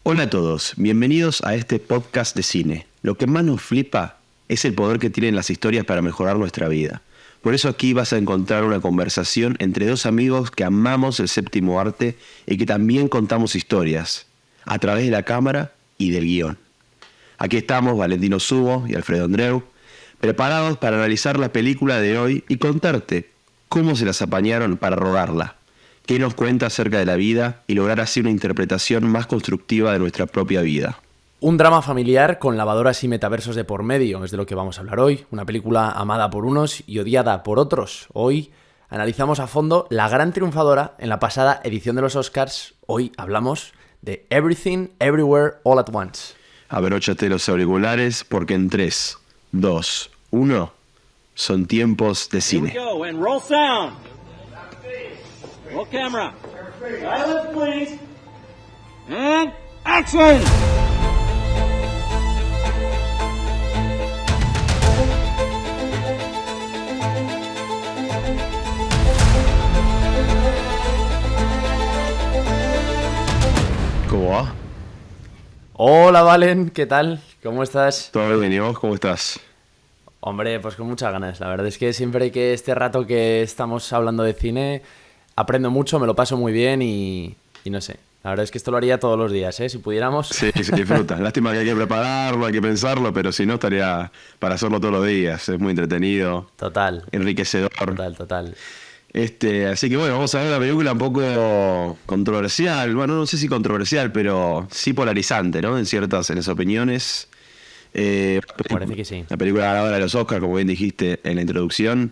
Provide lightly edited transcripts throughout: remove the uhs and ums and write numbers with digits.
Hola a todos, bienvenidos a este podcast de cine. Lo que más nos flipa es el poder que tienen las historias para mejorar nuestra vida. Por eso aquí vas a encontrar una conversación entre dos amigos que amamos el séptimo arte y que también contamos historias, a través de la cámara y del guión. Aquí estamos Valentino Subo y Alfredo Andreu, preparados para analizar la película de hoy y contarte cómo se las apañaron para rodarla, qué nos cuenta acerca de la vida y lograr así una interpretación más constructiva de nuestra propia vida. Un drama familiar con lavadoras y metaversos de por medio es de lo que vamos a hablar hoy. Una película amada por unos y odiada por otros. Hoy analizamos a fondo la gran triunfadora en la pasada edición de los Oscars. Hoy hablamos de Everything, Everywhere, All at Once. Abróchate los auriculares porque en 3, 2, 1 son tiempos de cine. Here we go, and roll sound. Roll camera. Silence, please. And action! ¿Cómo va? Hola Valen, ¿qué tal? ¿Cómo estás? ¿Todo bien y vos? ¿Cómo estás? Hombre, pues con muchas ganas. La verdad es que siempre que este rato que estamos hablando de cine, aprendo mucho, me lo paso muy bien y no sé. La verdad es que esto lo haría todos los días, ¿eh? Si pudiéramos. Sí, se disfruta. Lástima que hay que prepararlo, hay que pensarlo, pero si no estaría para hacerlo todos los días. Es muy entretenido, Total, enriquecedor. total. Así que bueno, vamos a ver una película un poco controversial. Bueno, no sé si controversial, pero sí polarizante, ¿no? En las opiniones. Parece que sí. La película ganadora de los Oscars, como bien dijiste en la introducción.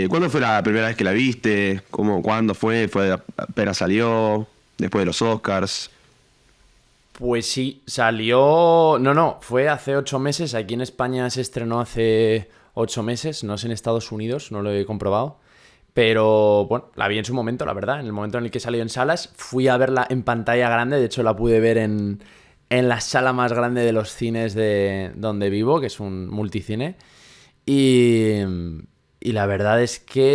¿Cuándo fue la primera vez que la viste? ¿Cuándo fue? ¿Fue apenas salió? ¿Después de los Oscars? Pues sí, salió... No, fue hace 8 meses. Aquí en España se estrenó hace 8 meses. No es en Estados Unidos, no lo he comprobado. Pero bueno, la vi en su momento, la verdad. En el momento en el que salió en salas, fui a verla en pantalla grande. De hecho, la pude ver en la sala más grande de los cines de donde vivo, que es un multicine. Y la verdad es que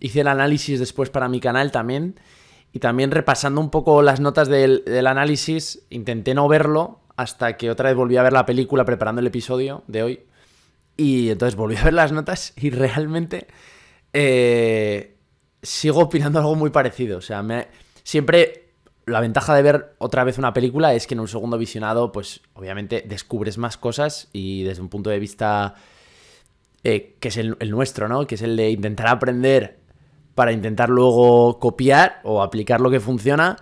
hice el análisis después para mi canal también. Y también repasando un poco las notas del análisis, intenté no verlo hasta que otra vez volví a ver la película preparando el episodio de hoy. Y entonces volví a ver las notas y realmente sigo opinando algo muy parecido. O sea, siempre la ventaja de ver otra vez una película es que en un segundo visionado, pues obviamente descubres más cosas y desde un punto de vista que es el nuestro, ¿no? Que es el de intentar aprender para intentar luego copiar o aplicar lo que funciona,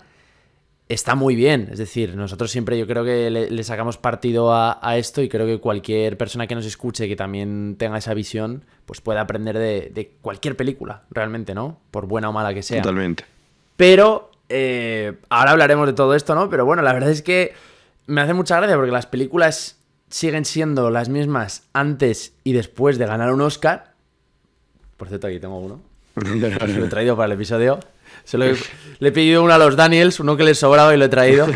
está muy bien. Es decir, nosotros siempre yo creo que le sacamos partido a esto y creo que cualquier persona que nos escuche que también tenga esa visión, pues puede aprender de cualquier película, realmente, ¿no? Por buena o mala que sea. Totalmente. Pero ahora hablaremos de todo esto, ¿no? Pero bueno, la verdad es que me hace mucha gracia porque las películas siguen siendo las mismas antes y después de ganar un Oscar. Por cierto, aquí tengo uno. Lo he traído para el episodio. Le he pedido uno a los Daniels, uno que les sobraba y lo he traído.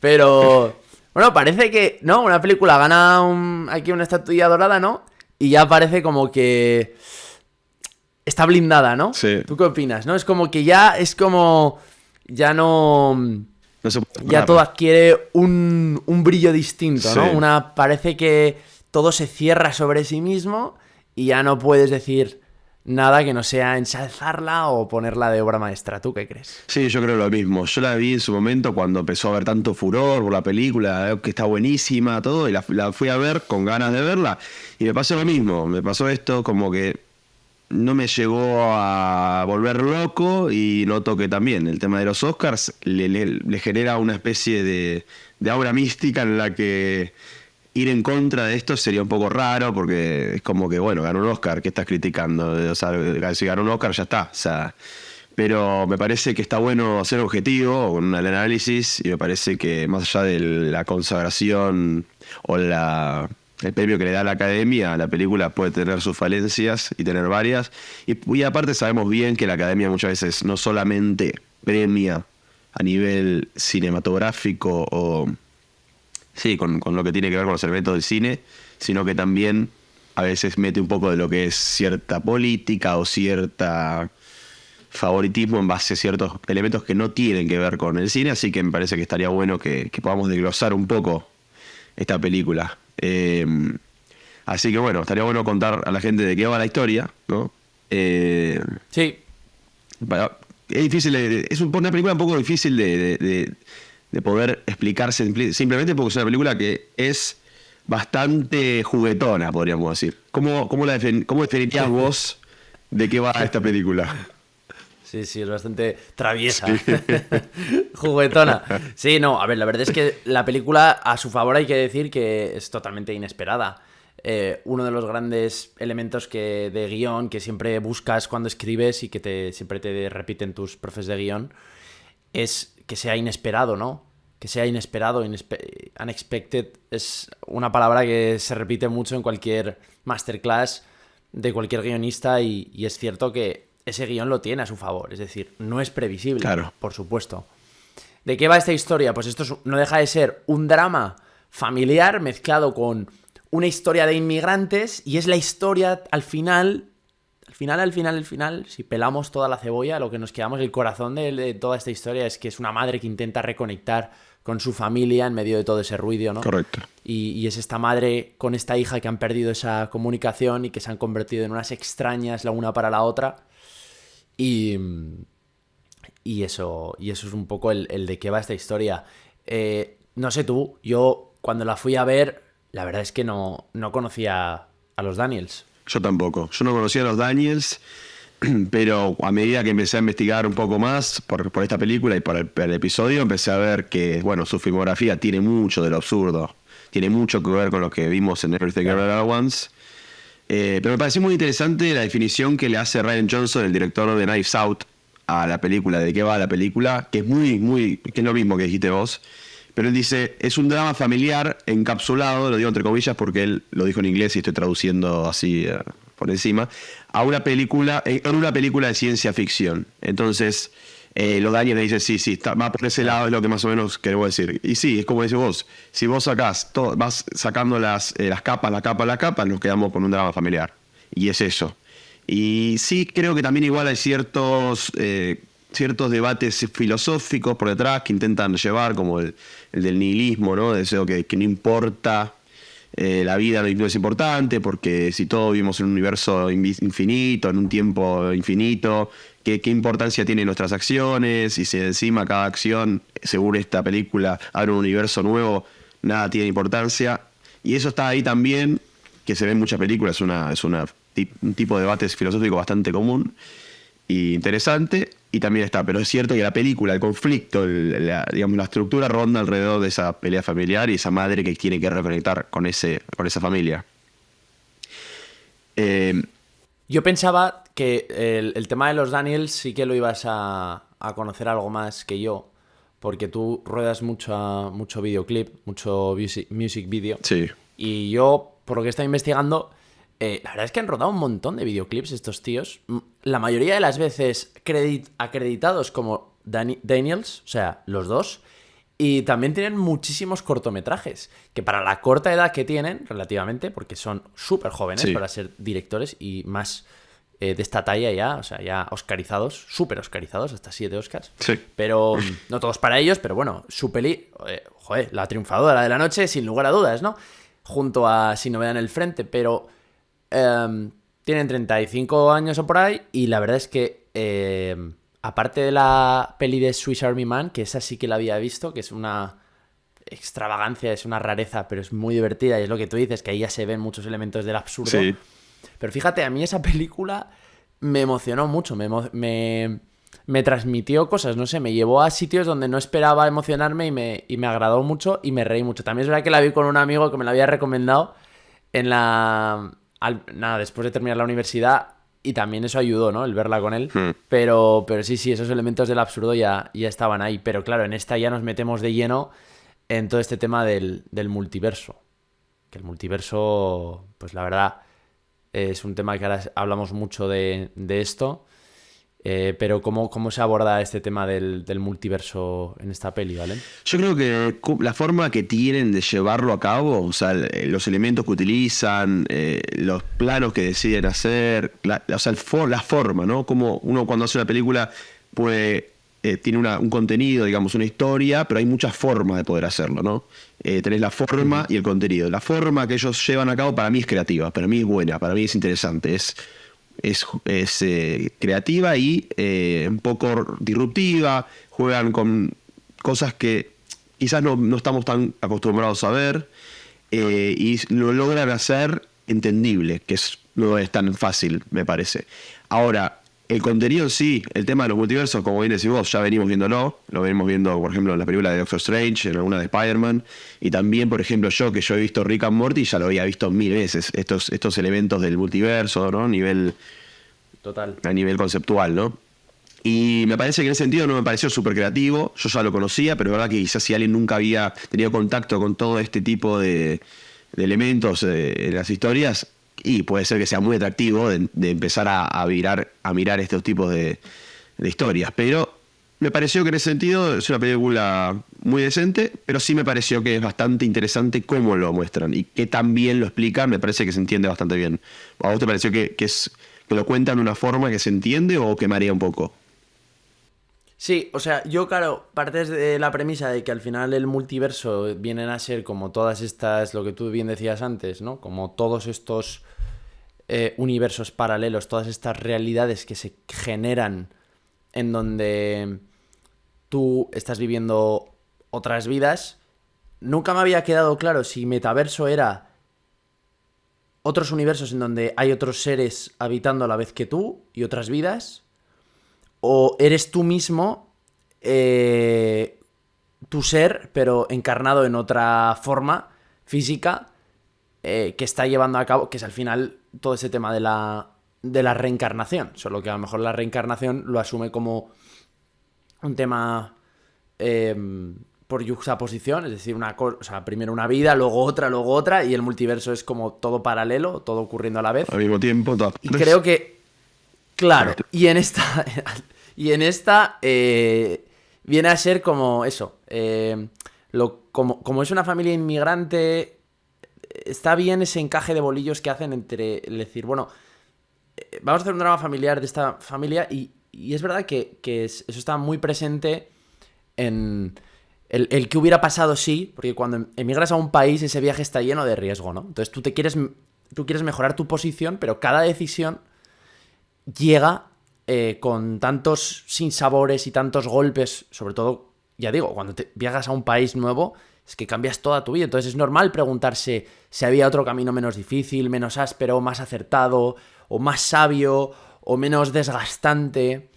Pero, bueno, parece que, ¿no? Una película gana aquí una estatuilla dorada, ¿no? Y ya parece como que está blindada, ¿no? Sí. ¿Tú qué opinas? ¿No? Es como que ya no se puede ya parar. todo adquiere un brillo distinto, Sí. ¿no? Parece que todo se cierra sobre sí mismo y ya no puedes decir nada que no sea ensalzarla o ponerla de obra maestra. ¿Tú qué crees? Sí, yo creo lo mismo. Yo la vi en su momento cuando empezó a haber tanto furor por la película, que está buenísima, todo, y la fui a ver con ganas de verla. Y me pasó lo mismo. Me pasó esto como que no me llegó a volver loco y noto que también el tema de los Oscars le genera una especie de aura mística en la que ir en contra de esto sería un poco raro porque es como que, bueno, ganó un Oscar, ¿qué estás criticando? O sea, si ganó un Oscar ya está. O sea, pero me parece que está bueno ser objetivo con un análisis y me parece que más allá de la consagración o el premio que le da la Academia, la película puede tener sus falencias y tener varias. Y aparte sabemos bien que la Academia muchas veces no solamente premia a nivel cinematográfico o... Sí, con lo que tiene que ver con los elementos del cine, sino que también a veces mete un poco de lo que es cierta política o cierta favoritismo en base a ciertos elementos que no tienen que ver con el cine, así que me parece que estaría bueno que podamos desglosar un poco esta película. Así que bueno, estaría bueno contar a la gente de qué va la historia, ¿no? Sí, Es difícil, es una película un poco difícil de poder explicarse simplemente porque es una película que es bastante juguetona, podríamos decir. ¿Cómo definirías vos de qué va esta película? sí, es bastante traviesa. Juguetona. Sí, no, a ver, la verdad es que la película, a su favor hay que decir que es totalmente inesperada. Uno de los grandes elementos de guión que siempre buscas cuando escribes y que siempre te repiten tus profes de guión es que sea inesperado, ¿no? Que sea inesperado, unexpected es una palabra que se repite mucho en cualquier masterclass de cualquier guionista y es cierto que ese guión lo tiene a su favor, es decir, no es previsible, Claro. por supuesto. ¿De qué va esta historia? Pues esto no deja de ser un drama familiar mezclado con una historia de inmigrantes y es la historia al final, si pelamos toda la cebolla, lo que nos quedamos, el corazón de toda esta historia es que es una madre que intenta reconectar con su familia en medio de todo ese ruido, ¿no? Correcto. Y es esta madre con esta hija que han perdido esa comunicación y que se han convertido en unas extrañas la una para la otra. Y eso es un poco el de qué va esta historia. No sé tú, yo cuando la fui a ver, la verdad es que no conocía a los Daniels. Yo tampoco. Yo no conocía a los Daniels, pero a medida que empecé a investigar un poco más por esta película y por el episodio, empecé a ver que, bueno, su filmografía tiene mucho de lo absurdo. Tiene mucho que ver con lo que vimos en Everything Everywhere All at Once. Pero me pareció muy interesante la definición que le hace Rian Johnson, el director de Knives Out, a la película, de qué va la película, que es que es lo mismo que dijiste vos. Pero él dice, es un drama familiar encapsulado, lo digo entre comillas porque él lo dijo en inglés y estoy traduciendo así por encima, a una película, en una película de ciencia ficción. Entonces, los Daniels le dicen, sí, va por ese lado, es lo que más o menos queremos decir. Y sí, es como decís vos, si vos sacás, vas sacando las capas, nos quedamos con un drama familiar. Y es eso. Y sí, creo que también igual hay ciertos debates filosóficos por detrás que intentan llevar, como el del nihilismo, ¿no? De eso que no importa, la vida no es importante, porque si todos vivimos en un universo infinito, en un tiempo infinito, ¿qué importancia tienen nuestras acciones? Y si encima cada acción, según esta película, abre un universo nuevo, nada tiene importancia. Y eso está ahí también, que se ve en muchas películas, es un tipo de debate filosófico bastante común y interesante, y también está, pero es cierto que la película, el conflicto, digamos, la estructura ronda alrededor de esa pelea familiar y esa madre que tiene que reconectar con esa familia. Yo pensaba que el tema de los Daniels sí que lo ibas a conocer algo más que yo, porque tú ruedas mucho videoclip, mucho music video. Sí. Y yo, por lo que estoy investigando, la verdad es que han rodado un montón de videoclips estos tíos. La mayoría de las veces acreditados como Daniels, o sea, los dos. Y también tienen muchísimos cortometrajes, que para la corta edad que tienen, relativamente, porque son súper jóvenes Sí. para ser directores y más de esta talla ya, o sea, ya oscarizados, súper oscarizados, hasta 7 Oscars. Sí. Pero no todos para ellos, pero bueno, su peli, la triunfadora de la noche, sin lugar a dudas, ¿no? Junto a Sin Novedad en el Frente, pero tienen 35 años o por ahí, y la verdad es que aparte de la peli de Swiss Army Man, que esa sí que la había visto, que es una extravagancia, es una rareza, pero es muy divertida, y es lo que tú dices, que ahí ya se ven muchos elementos del absurdo. Sí. Pero fíjate, a mí esa película me emocionó mucho, me transmitió cosas, no sé, me llevó a sitios donde no esperaba emocionarme y me agradó mucho y me reí mucho. También es verdad que la vi con un amigo que me la había recomendado después de terminar la universidad, y también eso ayudó, ¿no? El verla con él. Pero sí, esos elementos del absurdo ya estaban ahí. Pero claro, en esta ya nos metemos de lleno en todo este tema del multiverso. Que el multiverso, pues la verdad, es un tema que ahora hablamos mucho de esto. Pero ¿cómo se aborda este tema del multiverso en esta peli, ¿vale? Yo creo que la forma que tienen de llevarlo a cabo, o sea, los elementos que utilizan, los planos que deciden hacer, o sea, la forma, ¿no? Como uno cuando hace una película puede, tiene un contenido, digamos, una historia, pero hay muchas formas de poder hacerlo, ¿no? Tenés la forma y el contenido. La forma que ellos llevan a cabo para mí es creativa, para mí es buena, para mí es interesante, es creativa y un poco disruptiva. Juegan con cosas que quizás no estamos tan acostumbrados a ver, y lo logran hacer entendible, que no es tan fácil, me parece. Ahora, el contenido en sí, el tema de los multiversos, como bien decís vos, ya venimos viéndolo. Lo venimos viendo, por ejemplo, en la película de Doctor Strange, en alguna de Spider-Man. Y también, por ejemplo, yo he visto Rick and Morty, ya lo había visto 1000 veces. Estos elementos del multiverso, ¿no? Total. A nivel conceptual, ¿no? Y me parece que en ese sentido no me pareció súper creativo. Yo ya lo conocía, pero es verdad que quizás si alguien nunca había tenido contacto con todo este tipo de elementos en las historias, y puede ser que sea muy atractivo de empezar a mirar estos tipos de historias. Pero me pareció que en ese sentido es una película muy decente, pero sí me pareció que es bastante interesante cómo lo muestran y que tan bien lo explican. Me parece que se entiende bastante bien. ¿A vos te pareció que lo cuentan de una forma que se entiende o que marea un poco? Sí, o sea, yo, claro, partes de la premisa de que al final el multiverso vienen a ser como todas estas, lo que tú bien decías antes, ¿no? Como todos estos universos paralelos, todas estas realidades que se generan en donde tú estás viviendo otras vidas. Nunca me había quedado claro si metaverso era otros universos en donde hay otros seres habitando a la vez que tú y otras vidas, o eres tú mismo, tu ser, pero encarnado en otra forma física que está llevando a cabo, que es al final todo ese tema de la reencarnación. Solo que a lo mejor la reencarnación lo asume como un tema por yuxtaposición, es decir, primero una vida, luego otra, y el multiverso es como todo paralelo, todo ocurriendo a la vez. Al mismo tiempo, todas. Y creo que, claro, y en esta viene a ser como eso. Como es una familia inmigrante, está bien ese encaje de bolillos que hacen entre decir, bueno, vamos a hacer un drama familiar de esta familia, y es verdad que eso está muy presente en el que hubiera pasado sí, porque cuando emigras a un país ese viaje está lleno de riesgo, ¿no? Entonces tú quieres mejorar tu posición, pero cada decisión llega con tantos sinsabores y tantos golpes, sobre todo, ya digo, cuando viajas a un país nuevo, es que cambias toda tu vida. Entonces es normal preguntarse si había otro camino menos difícil, menos áspero, más acertado, o más sabio, o menos desgastante.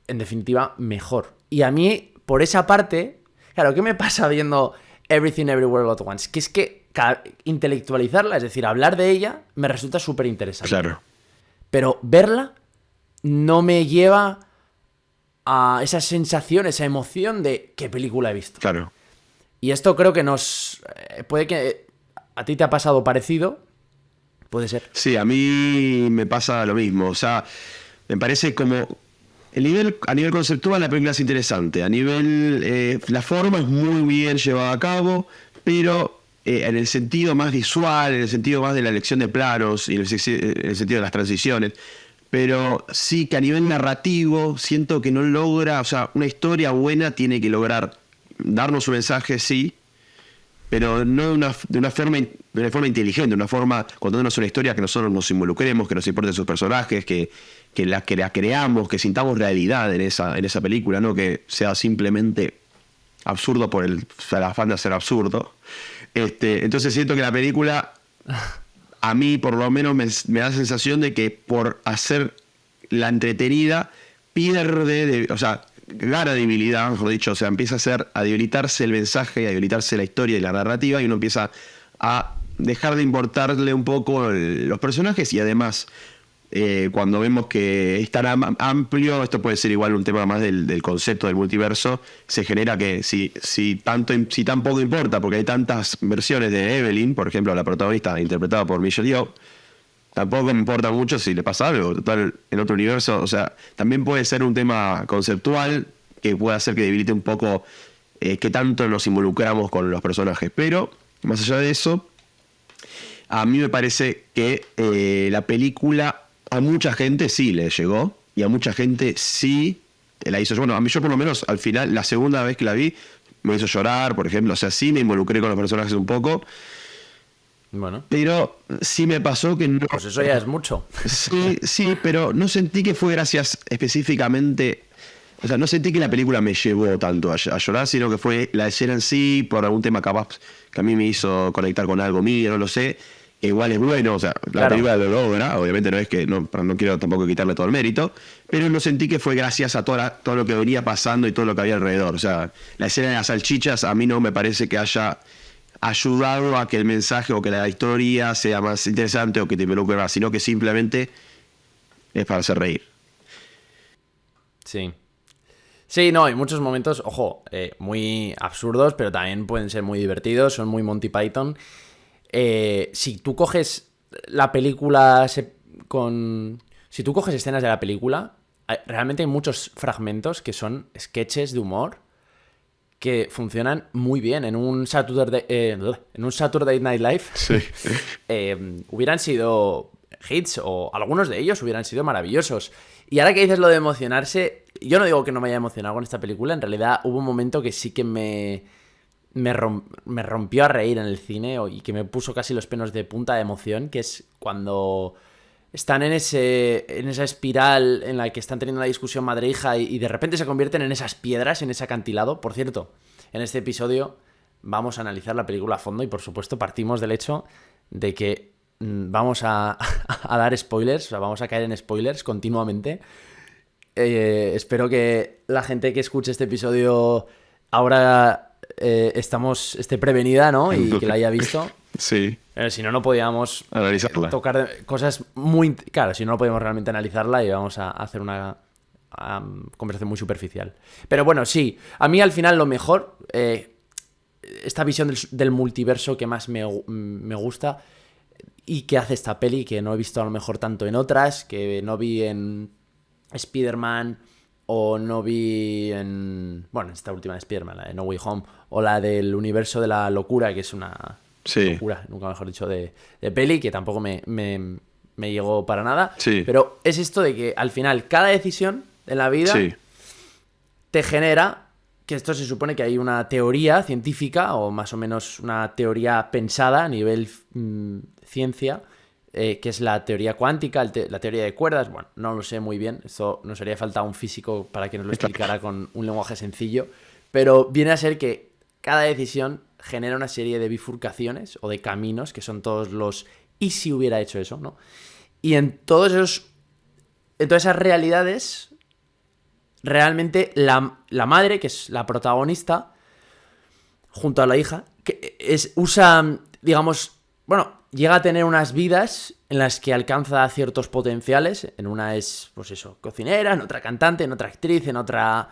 En definitiva, mejor. Y a mí, por esa parte, claro, ¿qué me pasa viendo Everything Everywhere All at Once? Que es que intelectualizarla, es decir, hablar de ella, me resulta súper interesante. Claro. Pero verla no me lleva a esa sensación, esa emoción de qué película he visto. Claro. Y esto creo que puede que a ti te ha pasado parecido. Puede ser. Sí, a mí me pasa lo mismo. O sea, me parece como a nivel conceptual la película es interesante. A nivel la forma es muy bien llevada a cabo, pero en el sentido más visual, en el sentido más de la elección de planos y en el sentido de las transiciones. Pero sí que a nivel narrativo siento que no logra, o sea, una historia buena tiene que lograr darnos un mensaje, sí, pero no de una forma inteligente, una forma contándonos una historia que nosotros nos involucremos, que nos importen sus personajes, que la creamos, que sintamos realidad en esa película, no que sea simplemente absurdo por el afán de hacer absurdo. Entonces siento que la película, a mí por lo menos me da la sensación de que por hacer la entretenida pierde, o sea, gana debilidad, mejor dicho, o sea, empieza a debilitarse el mensaje, a debilitarse la historia y la narrativa, y uno empieza a dejar de importarle un poco los personajes, y además cuando vemos que es tan amplio, esto puede ser igual un tema más del concepto del multiverso, se genera que si tan poco importa, porque hay tantas versiones de Evelyn, por ejemplo, la protagonista interpretada por Michelle Yeoh, tampoco me importa mucho si le pasa algo, total, en otro universo, o sea, también puede ser un tema conceptual que puede hacer que debilite un poco qué tanto nos involucramos con los personajes, pero más allá de eso, a mí me parece que la película a mucha gente sí le llegó y a mucha gente sí la hizo. Bueno, a mí yo por lo menos al final, la segunda vez que la vi, me hizo llorar, por ejemplo, o sea, sí me involucré con los personajes un poco. Bueno, Pero sí me pasó que no. pues eso ya es mucho. Sí, pero no sentí que fue gracias específicamente. O sea, no sentí que la película me llevó tanto a llorar, sino que fue la escena en sí, por algún tema capaz que a mí me hizo conectar con algo mío, no lo sé. Que igual es bueno, o sea, la Claro. película lo logra, obviamente no es que, no quiero tampoco quitarle todo el mérito, pero no sentí que fue gracias a todo lo que venía pasando y todo lo que había alrededor. O sea, la escena de las salchichas a mí no me parece que haya ayudado a que el mensaje o que la historia sea más interesante o que te involucre más, sino que simplemente es para hacer reír. Sí. Sí, no, hay muchos momentos, ojo, muy absurdos, pero también pueden ser muy divertidos, son muy Monty Python. Si tú coges la película Si tú coges escenas de la película, realmente hay muchos fragmentos que son sketches de humor que funcionan muy bien en un Saturday Night Live. Sí. Hubieran sido hits, o algunos de ellos hubieran sido maravillosos. Y ahora que dices lo de emocionarse, yo no digo que no me haya emocionado con esta película, en realidad hubo un momento que sí que me rompió a reír en el cine y que me puso casi los pelos de punta de emoción, que es cuando están en esa espiral en la que están teniendo una discusión madre-hija y de repente se convierten en esas piedras, en ese acantilado. Por cierto, en este episodio vamos a analizar la película a fondo y por supuesto partimos del hecho de que vamos a dar spoilers, o sea, vamos a caer en spoilers continuamente. Espero que la gente que escuche este episodio ahora esté prevenida, ¿no? Y que la haya visto. Sí. Si no, no podíamos Analizarla. tocar cosas muy... Claro, si no, no podíamos realmente analizarla y vamos a hacer una conversación muy superficial. Pero bueno, sí. A mí al final lo mejor, esta visión del multiverso que más me gusta y que hace esta peli, que no he visto a lo mejor tanto en otras, que no vi en Spider-Man o no vi en... Bueno, esta última de Spider-Man, la de No Way Home, o la del universo de la locura, que es una... Sí. locura, nunca mejor dicho, de peli, que tampoco me llegó para nada. Sí. Pero es esto de que al final cada decisión en la vida Sí. te genera, que esto se supone que hay una teoría científica, o más o menos una teoría pensada a nivel ciencia, que es la teoría cuántica, la teoría de cuerdas. Bueno, no lo sé muy bien, esto nos haría falta un físico para que nos lo explicara con un lenguaje sencillo, pero viene a ser que cada decisión genera una serie de bifurcaciones o de caminos, que son todos los ¿y si hubiera hecho eso?, ¿no? Y en todas esas realidades, realmente la madre, que es la protagonista, junto a la hija, usa, digamos, bueno, llega a tener unas vidas en las que alcanza ciertos potenciales. En una es, pues eso, cocinera, en otra cantante, en otra actriz, en otra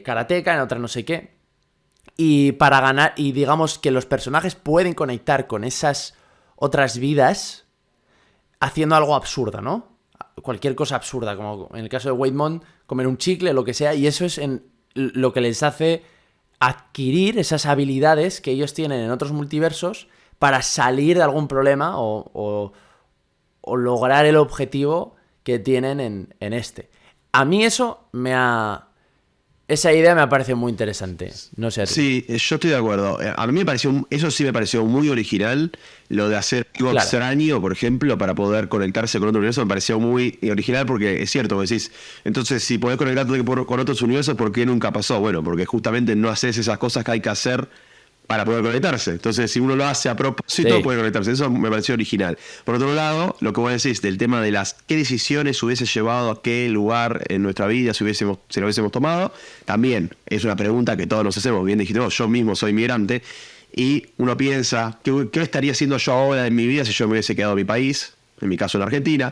karateca, en otra no sé qué. Y para ganar, y digamos que los personajes pueden conectar con esas otras vidas haciendo algo absurdo, ¿no? Cualquier cosa absurda, como en el caso de Waymond, comer un chicle, lo que sea, y eso es lo que les hace adquirir esas habilidades que ellos tienen en otros multiversos para salir de algún problema o lograr el objetivo que tienen en este. A mí esa idea me parece muy interesante. No sé a ti. Sí, yo estoy de acuerdo. A mí eso sí me pareció muy original, lo de hacer algo Claro. extraño, por ejemplo, para poder conectarse con otro universo, me pareció muy original porque es cierto, vos decís, entonces si podés conectarte con otros universos, ¿por qué nunca pasó? Bueno, porque justamente no haces esas cosas que hay que hacer para poder conectarse. Entonces, si uno lo hace a propósito, Sí. puede conectarse. Eso me pareció original. Por otro lado, lo que vos decís del tema de qué decisiones hubiese llevado a qué lugar en nuestra vida si lo hubiésemos tomado, también es una pregunta que todos nos hacemos. Bien dijiste vos, yo mismo soy migrante y uno piensa, ¿qué estaría haciendo yo ahora en mi vida si yo me hubiese quedado en mi país? En mi caso en Argentina.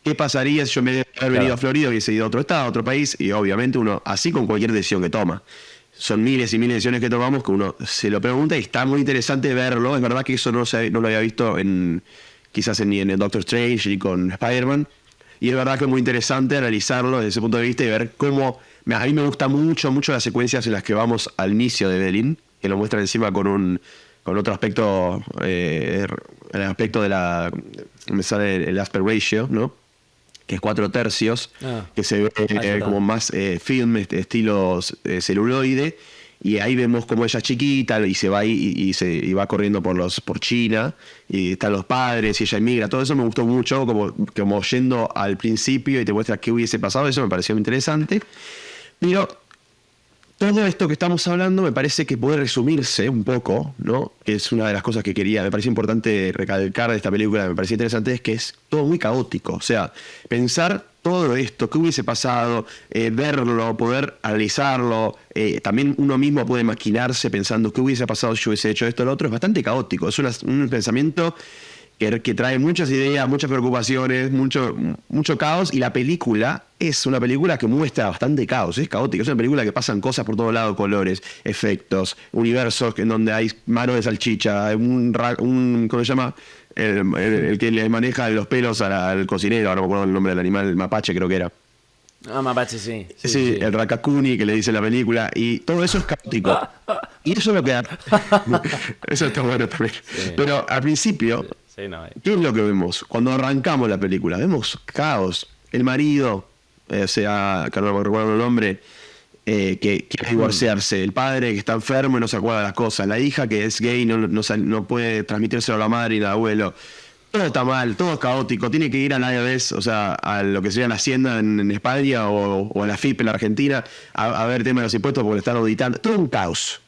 ¿Qué pasaría si yo me hubiera venido a Florida, hubiese ido a otro estado, a otro país? Y obviamente uno, así con cualquier decisión que toma. Son miles y miles de decisiones que tomamos que uno se lo pregunta y está muy interesante verlo. Es verdad que eso no lo había visto en quizás en Doctor Strange y con Spider-Man. Y es verdad que es muy interesante analizarlo desde ese punto de vista y ver cómo... A mí me gusta mucho las secuencias en las que vamos al inicio de Evelyn, que lo muestran encima con otro aspecto, el aspecto de la... Me sale el aspect ratio, ¿no? Que es 4/3, que se ve como más film, estilo celuloide. Y ahí vemos como ella es chiquita y se va y va corriendo por China, y están los padres y ella emigra. Todo eso me gustó mucho, como yendo al principio y te muestra qué hubiese pasado. Eso me pareció interesante. Pero todo esto que estamos hablando me parece que puede resumirse un poco, ¿no? Que es una de las cosas que me parece importante recalcar de esta película, me parece interesante, es que es todo muy caótico. O sea, pensar todo esto, qué hubiese pasado, verlo, poder analizarlo, también uno mismo puede maquinarse pensando qué hubiese pasado si yo hubiese hecho esto o lo otro, es bastante caótico. Es un pensamiento que trae muchas ideas, muchas preocupaciones, mucho caos, y la película es una película que muestra bastante caos, es caótica, es una película que pasan cosas por todos lados, colores, efectos, universos en donde hay mano de salchicha, ¿cómo se llama? El que le maneja los pelos al cocinero, ahora no me acuerdo el nombre del animal, el mapache creo que era. Mapache, sí. Sí, el Rakakuni que le dice en la película, y todo eso es caótico. Y eso es lo que eso está bueno también. Sí. Pero al principio, ¿qué es lo que vemos? Cuando arrancamos la película, vemos caos. El marido, que no me recuerdo el nombre, que quiere divorciarse. El padre que está enfermo y no se acuerda de las cosas. La hija que es gay no puede transmitírselo a la madre y al abuelo. Todo está mal, todo es caótico. Tiene que ir a la IRS, o sea, a lo que sería la Hacienda en España o a la FIP en la Argentina, a ver el tema de los impuestos porque lo están auditando. Todo un caos.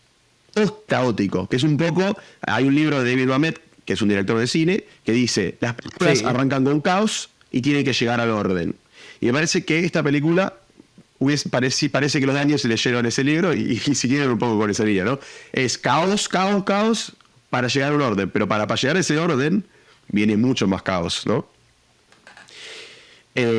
Todo es caótico. Que es un poco... Hay un libro de David Mamet, que es un director de cine, que dice, las películas arrancan con caos y tienen que llegar al orden. Y me parece que esta película parece que los daños se leyeron ese libro y siguieron un poco con esa línea, ¿no? Es caos, caos, caos para llegar a un orden, pero para llegar a ese orden viene mucho más caos, ¿no?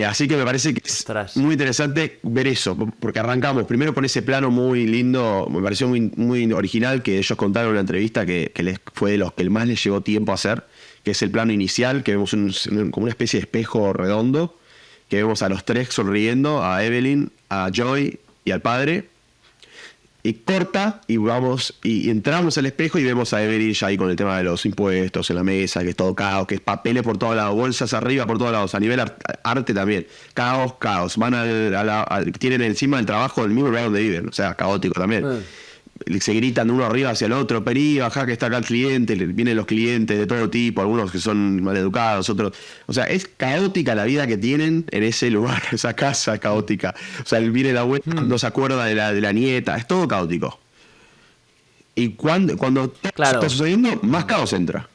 Así que me parece que es muy interesante ver eso, porque arrancamos primero con ese plano muy lindo, me pareció muy, muy original, que ellos contaron en una entrevista que fue de los que más les llevó tiempo a hacer, que es el plano inicial, que vemos como una especie de espejo redondo, que vemos a los tres sonriendo, a Evelyn, a Joy y al padre, y corta y entramos al espejo y vemos a Evelyn ya ahí con el tema de los impuestos en la mesa, que es todo caos, que es papeles por todos lados, bolsas arriba por todos lados, a nivel arte también, caos, van tienen encima el trabajo del mismo lugar donde viven, o sea, caótico también. Se gritan de uno arriba hacia el otro, Peri, bajá que está acá el cliente, vienen los clientes de todo tipo, algunos que son maleducados, otros... O sea, es caótica la vida que tienen en ese lugar, esa casa caótica. O sea, viene la abuela, no se acuerda de la nieta, es todo caótico. Y cuando está sucediendo, más caos entra.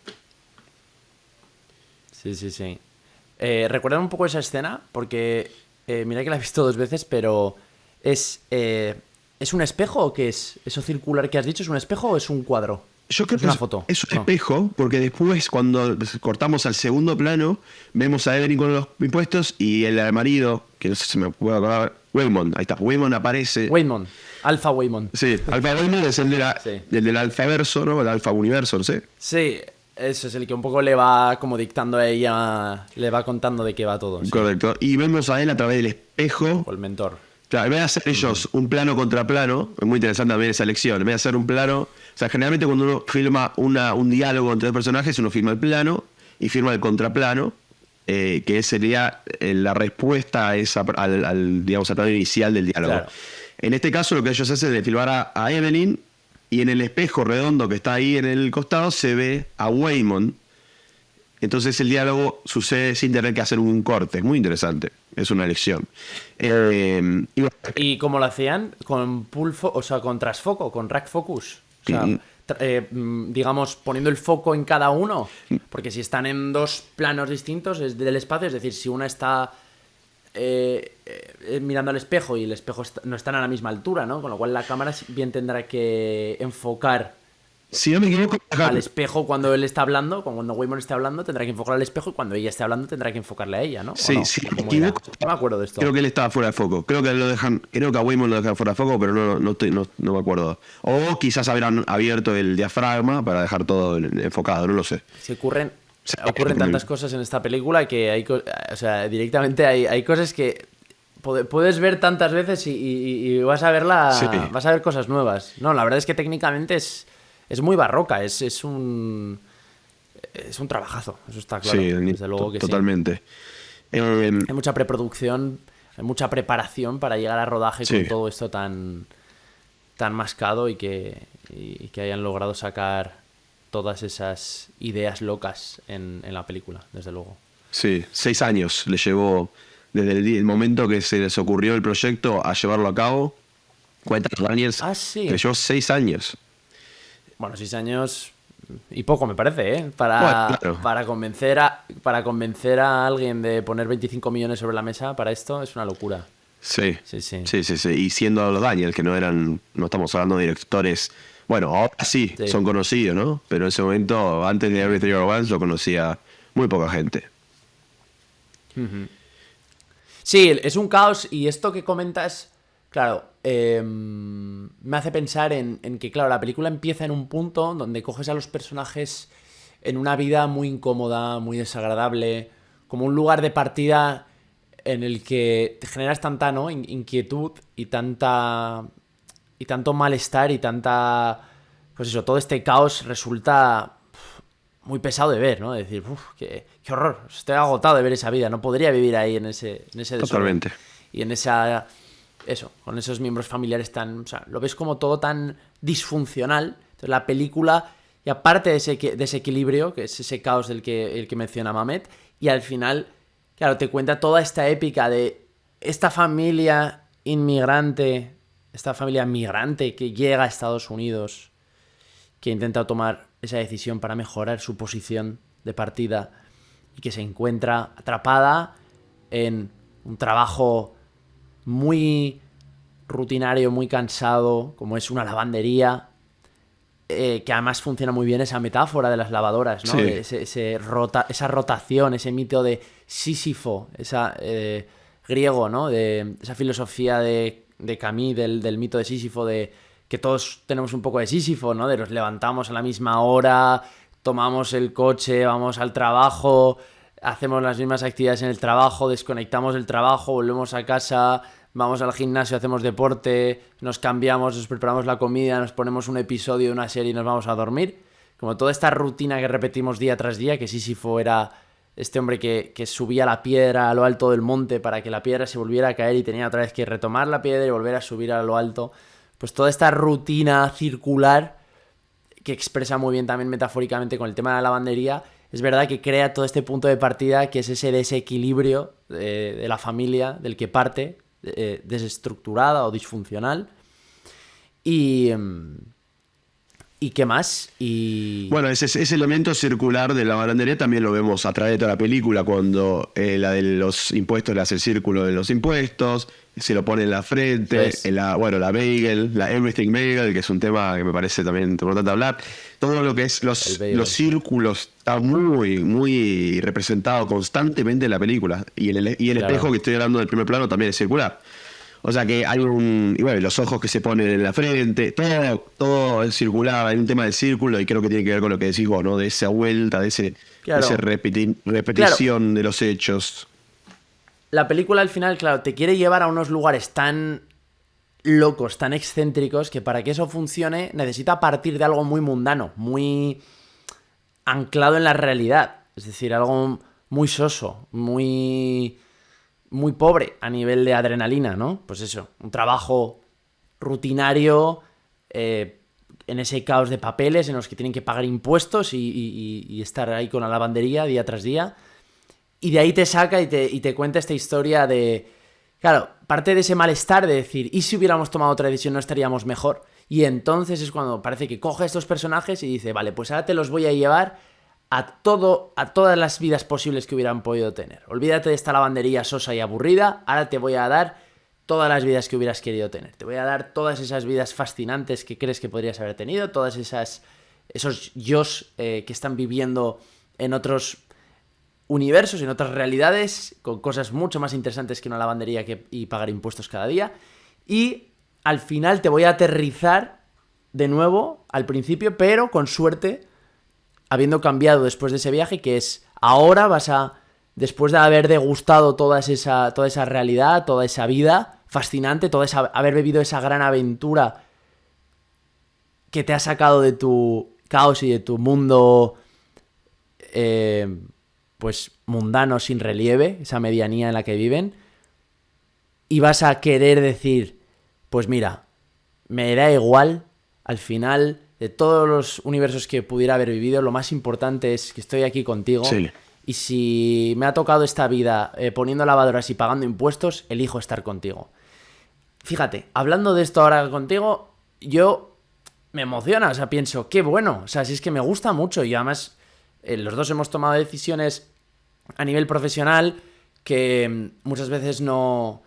Sí. Recuerda un poco esa escena, porque mira que la he visto 2 veces, pero ¿es un espejo o qué es? ¿Eso circular que has dicho es un espejo o es un cuadro? Yo creo que una foto. Es un espejo, porque después cuando cortamos al segundo plano, vemos a Evelyn con los impuestos y el marido, que no sé si me puedo acordar, Waymond, ahí está, Waymond aparece. Waymond, Alpha Waymond. Sí, Alpha Waymond es el del Alfaverso, ¿no? El Alpha Universo, no sé. Sí, eso es el que un poco le va como dictando a ella, le va contando de qué va todo. Correcto, y vemos a él a través del espejo. O el mentor. Claro, en vez de hacer ellos un plano contra plano, es muy interesante también esa lección, en vez de hacer un plano, o sea, generalmente cuando uno filma un diálogo entre 2 personajes, uno filma el plano y filma el contraplano, que sería la respuesta a al plano inicial del diálogo. Claro. En este caso lo que ellos hacen es filmar a Evelyn y en el espejo redondo que está ahí en el costado se ve a Waymond. Entonces el diálogo sucede sin tener que hacer un corte. Es muy interesante. Es una lección. ¿Y cómo lo hacían? ¿Con con trasfoco? ¿Con rack focus? O sea, digamos, poniendo el foco en cada uno. Porque si están en 2 planos distintos del espacio, es decir, si una está mirando al espejo y el espejo no están a la misma altura, ¿no? Con lo cual la cámara bien tendrá que enfocar... Si no me equivoco, al espejo cuando él está hablando, cuando Waymond esté hablando, tendrá que enfocar al espejo y cuando ella esté hablando tendrá que enfocarle a ella, ¿no? Sí, no? sí, me equivoco. No me acuerdo de esto. Creo que él estaba fuera de foco. Creo que a Waymond lo dejan fuera de foco, pero no me acuerdo. O quizás habrán abierto el diafragma para dejar todo enfocado, no lo sé. Se ocurren ocurren tantas cosas en esta película que o sea, directamente hay cosas que puedes ver tantas veces y vas a vas a ver cosas nuevas. No, la verdad es que técnicamente es muy barroca, es un trabajazo, eso está claro. Sí, desde luego que totalmente. Sí. Hay mucha preproducción, hay mucha preparación para llegar a rodaje con todo esto tan mascado y que hayan logrado sacar todas esas ideas locas en la película, desde luego. Sí, 6 años le llevó desde el momento que se les ocurrió el proyecto a llevarlo a cabo. Cuenta Daniels sí. que llevó 6 años. Bueno, 6 años y poco me parece, ¿eh? Claro. Para convencer a alguien de poner 25 millones sobre la mesa para esto es una locura. Sí. Sí. Y siendo los Daniels, que no estamos hablando de directores. Bueno, ahora sí, son conocidos, ¿no? Pero en ese momento, antes de Everything All at Once, lo conocía muy poca gente. Sí, es un caos y esto que comentas, claro, me hace pensar en que, claro, la película empieza en un punto donde coges a los personajes en una vida muy incómoda, muy desagradable, como un lugar de partida en el que te generas tanta, ¿no?, inquietud y tanto malestar y tanta, pues eso, todo este caos resulta muy pesado de ver, ¿no? De decir, qué horror, estoy agotado de ver esa vida, no podría vivir ahí en ese desorden. Totalmente. Y en con esos miembros familiares tan, o sea, lo ves como todo tan disfuncional. Entonces la película, y aparte de ese desequilibrio, que es ese caos el que menciona Mamet, y al final, claro, te cuenta toda esta épica de esta familia inmigrante, esta familia migrante que llega a Estados Unidos, que intenta tomar esa decisión para mejorar su posición de partida y que se encuentra atrapada en un trabajo muy rutinario, muy cansado, como es una lavandería, que además funciona muy bien esa metáfora de las lavadoras, ¿no? Sí. Esa rotación, ese mito de Sísifo, griego, ¿no? De esa filosofía de Camus, del mito de Sísifo, de que todos tenemos un poco de Sísifo, ¿no? De nos levantamos a la misma hora, tomamos el coche, vamos al trabajo, hacemos las mismas actividades en el trabajo, desconectamos del trabajo, volvemos a casa, vamos al gimnasio, hacemos deporte, nos cambiamos, nos preparamos la comida, nos ponemos un episodio de una serie y nos vamos a dormir. Como toda esta rutina que repetimos día tras día, que Sísifo era este hombre que subía la piedra a lo alto del monte para que la piedra se volviera a caer y tenía otra vez que retomar la piedra y volver a subir a lo alto. Pues toda esta rutina circular que expresa muy bien también metafóricamente con el tema de la lavandería, es verdad que crea todo este punto de partida que es ese desequilibrio de la familia del que parte, desestructurada o disfuncional. ¿Y qué más? Bueno, ese elemento circular de la lavandería también lo vemos a través de toda la película, cuando la de los impuestos le hace el círculo de los impuestos, se lo pone en la frente, la bagel, la Everything Bagel, que es un tema que me parece también importante hablar. Todo lo que es los círculos está muy, muy representado constantemente en la película. Y el espejo que estoy hablando del primer plano también es circular. O sea que hay y bueno, los ojos que se ponen en la frente, todo es circular, hay un tema del círculo y creo que tiene que ver con lo que decís vos, ¿no? De esa vuelta, de esa repetición de los hechos. La película al final, claro, te quiere llevar a unos lugares tan locos, tan excéntricos, que para que eso funcione necesita partir de algo muy mundano, muy anclado en la realidad. Es decir, algo muy soso, muy pobre a nivel de adrenalina, ¿no? Pues eso, un trabajo rutinario en ese caos de papeles en los que tienen que pagar impuestos y estar ahí con la lavandería día tras día. Y de ahí te saca y te cuenta esta historia de... Claro, parte de ese malestar de decir, ¿y si hubiéramos tomado otra decisión no estaríamos mejor? Y entonces es cuando parece que coge a estos personajes y dice, vale, pues ahora te los voy a llevar a todas las vidas posibles que hubieran podido tener. Olvídate de esta lavandería sosa y aburrida, ahora te voy a dar todas las vidas que hubieras querido tener. Te voy a dar todas esas vidas fascinantes que crees que podrías haber tenido, todas esos yos que están viviendo en otros universos, en otras realidades, con cosas mucho más interesantes que una lavandería y pagar impuestos cada día. Y al final te voy a aterrizar de nuevo al principio, pero con suerte habiendo cambiado después de ese viaje, que es ahora después de haber degustado toda esa realidad, toda esa vida fascinante, haber vivido esa gran aventura que te ha sacado de tu caos y de tu mundo pues mundano sin relieve, esa medianía en la que viven, y vas a querer decir, pues mira, me da igual, al final de todos los universos que pudiera haber vivido, lo más importante es que estoy aquí contigo. Sí. Y si me ha tocado esta vida poniendo lavadoras y pagando impuestos, elijo estar contigo. Fíjate, hablando de esto ahora contigo, yo me emociona, o sea, pienso, qué bueno, o sea, si es que me gusta mucho y además los dos hemos tomado decisiones a nivel profesional que muchas veces no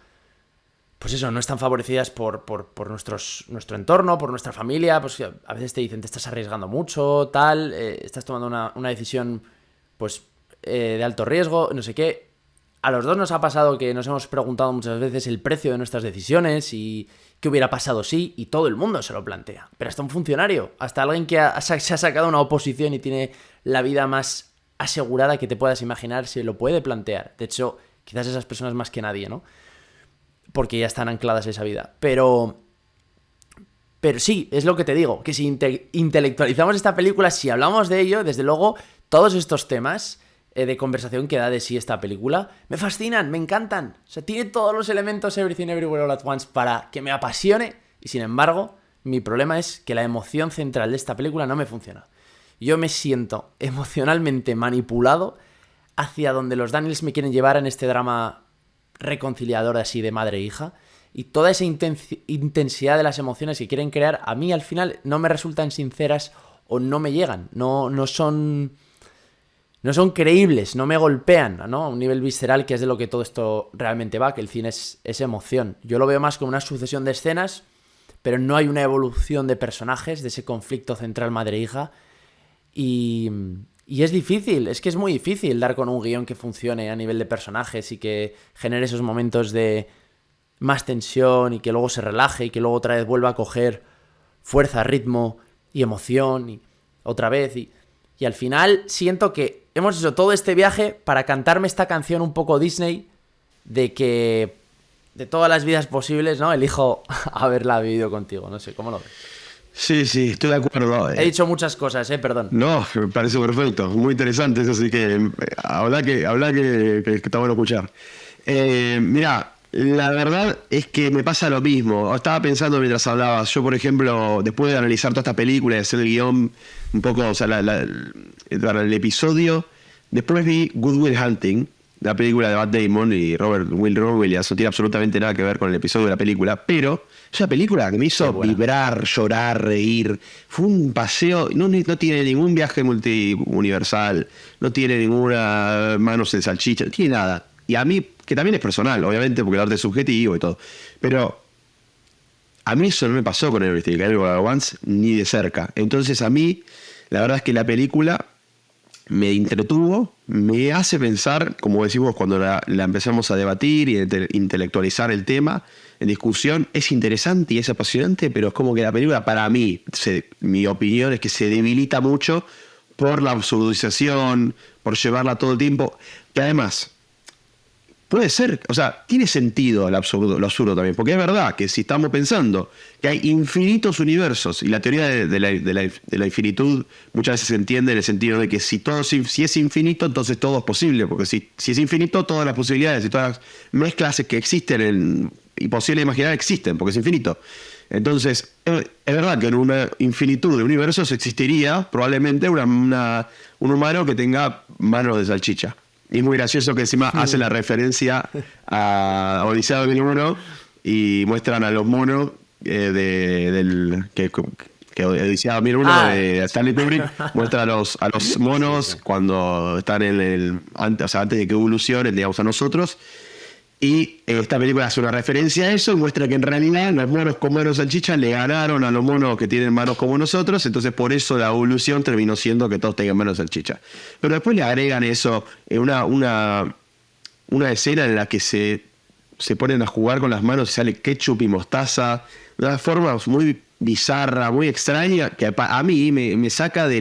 están favorecidas por nuestro entorno, por nuestra familia, pues a veces te dicen, te estás arriesgando mucho, tal, estás tomando una decisión, pues, de alto riesgo, no sé qué. A los dos nos ha pasado que nos hemos preguntado muchas veces el precio de nuestras decisiones y qué hubiera pasado si, y todo el mundo se lo plantea. Pero hasta un funcionario, hasta alguien que se ha sacado una oposición y tiene la vida más asegurada que te puedas imaginar, se lo puede plantear. De hecho, quizás esas personas más que nadie, ¿no? Porque ya están ancladas a esa vida. Pero sí, es lo que te digo, que si intelectualizamos esta película, si hablamos de ello, desde luego, todos estos temas de conversación que da de sí esta película me fascinan, me encantan. O sea, tiene todos los elementos Everything Everywhere All at Once para que me apasione, y sin embargo, mi problema es que la emoción central de esta película no me funciona. Yo me siento emocionalmente manipulado hacia donde los Daniels me quieren llevar en este drama reconciliador así de madre e hija, y toda esa intensidad de las emociones que quieren crear a mí al final no me resultan sinceras o no me llegan, no son creíbles, no me golpean, ¿no? A un nivel visceral, que es de lo que todo esto realmente va, que el cine es emoción. Yo lo veo más como una sucesión de escenas, pero no hay una evolución de personajes, de ese conflicto central madre-hija, y es difícil, es que es muy difícil dar con un guión que funcione a nivel de personajes y que genere esos momentos de más tensión y que luego se relaje y que luego otra vez vuelva a coger fuerza, ritmo y emoción y otra vez. Y al final siento que hemos hecho todo este viaje para cantarme esta canción un poco Disney de que de todas las vidas posibles, ¿no? Elijo haberla vivido contigo. No sé, ¿cómo lo ves? Sí, estoy de acuerdo. He dicho muchas cosas, perdón. No, me parece perfecto, muy interesante eso, así que habla que está bueno escuchar. Mira, la verdad es que me pasa lo mismo. Estaba pensando mientras hablabas, yo por ejemplo, después de analizar toda esta película y hacer el guión un poco, o sea, el episodio, después vi Good Will Hunting, la película de Matt Damon y Robert Williams, no tiene absolutamente nada que ver con el episodio de la película, pero es una película que me hizo vibrar, llorar, reír. Fue un paseo, no tiene ningún viaje multiuniversal, no tiene ninguna manos de salchicha, no tiene nada. Y a mí, que también es personal, obviamente, porque el arte es subjetivo y todo, pero a mí eso no me pasó con Everything Everywhere All at Once ni de cerca. Entonces a mí, la verdad es que la película me entretuvo, me hace pensar, como decimos cuando la empezamos a debatir y intelectualizar el tema en discusión, es interesante y es apasionante, pero es como que la película para mí, mi opinión es que se debilita mucho por la absurdización, por llevarla todo el tiempo, que además puede ser, o sea, tiene sentido lo absurdo también, porque es verdad que si estamos pensando que hay infinitos universos, y la teoría de la infinitud muchas veces se entiende en el sentido de que si es infinito, entonces todo es posible, porque si es infinito, todas las posibilidades y todas las mezclas que existen y posibles de imaginar existen, porque es infinito. Entonces, es verdad que en una infinitud de universos existiría probablemente un humano que tenga manos de salchicha. Y es muy gracioso que encima hace la referencia a Odisea 2001 y muestran a los monos que Odisea 2001 de Stanley Kubrick, muestra a los monos cuando están antes de que evolucionen, digamos, a nosotros. Y esta película hace una referencia a eso y muestra que en realidad los monos con manos salchicha le ganaron a los monos que tienen manos como nosotros, entonces por eso la evolución terminó siendo que todos tengan manos salchicha. Pero después le agregan eso, una escena en la que se ponen a jugar con las manos y sale ketchup y mostaza, de una forma muy bizarra, muy extraña, que a mí me saca de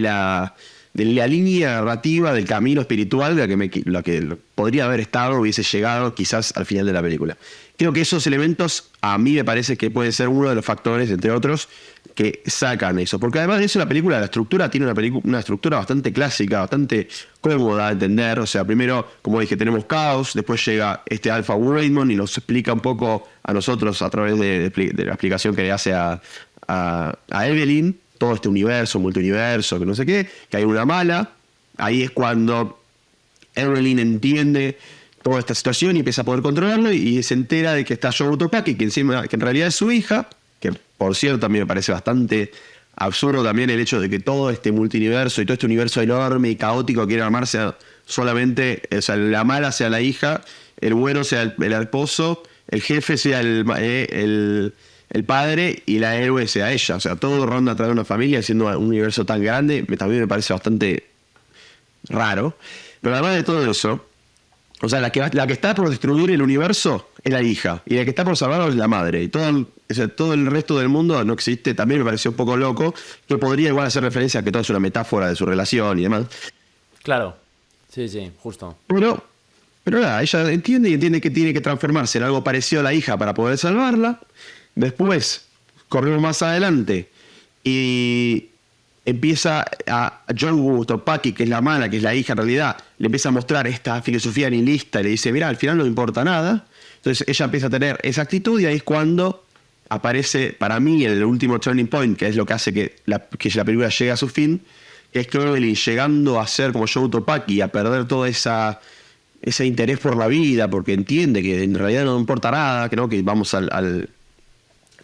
de la línea narrativa, del camino espiritual de la que podría haber estado, hubiese llegado quizás al final de la película. Creo que esos elementos a mí me parece que puede ser uno de los factores, entre otros, que sacan eso. Porque además de eso, la película, la estructura tiene una estructura bastante clásica, bastante cómoda de entender. O sea, primero, como dije, tenemos caos, después llega este Alpha Raymond y nos explica un poco a nosotros a través de la explicación que le hace a Evelyn, todo este universo, multiuniverso, que no sé qué, que hay una mala. Ahí es cuando Evelyn entiende toda esta situación y empieza a poder controlarlo y se entera de que está Joe Topaki, que en realidad es su hija, que por cierto a mí me parece bastante absurdo también el hecho de que todo este multiuniverso y todo este universo enorme y caótico quiera armarse solamente, o sea, la mala sea la hija, el bueno sea el esposo, el jefe sea el padre y la héroe sea ella. O sea, todo ronda a través de una familia, siendo un universo tan grande, también me parece bastante raro. Pero además de todo eso, o sea, la que está por destruir el universo es la hija, y la que está por salvarlo es la madre. Y todo el resto del mundo no existe. También me pareció un poco loco, que podría igual hacer referencia a que todo es una metáfora de su relación y demás. Claro, sí, justo. Pero nada, ella entiende que tiene que transformarse en algo parecido a la hija para poder salvarla. Después, corremos más adelante y empieza a Joe Topaki, que es la mala, que es la hija en realidad, le empieza a mostrar esta filosofía nihilista y le dice, mira, al final no importa nada. Entonces ella empieza a tener esa actitud y ahí es cuando aparece, para mí, el último turning point, que es lo que hace que la película llegue a su fin, que es que Evelyn llegando a ser como Joe Topaki, a perder todo ese interés por la vida, porque entiende que en realidad no importa nada, creo que vamos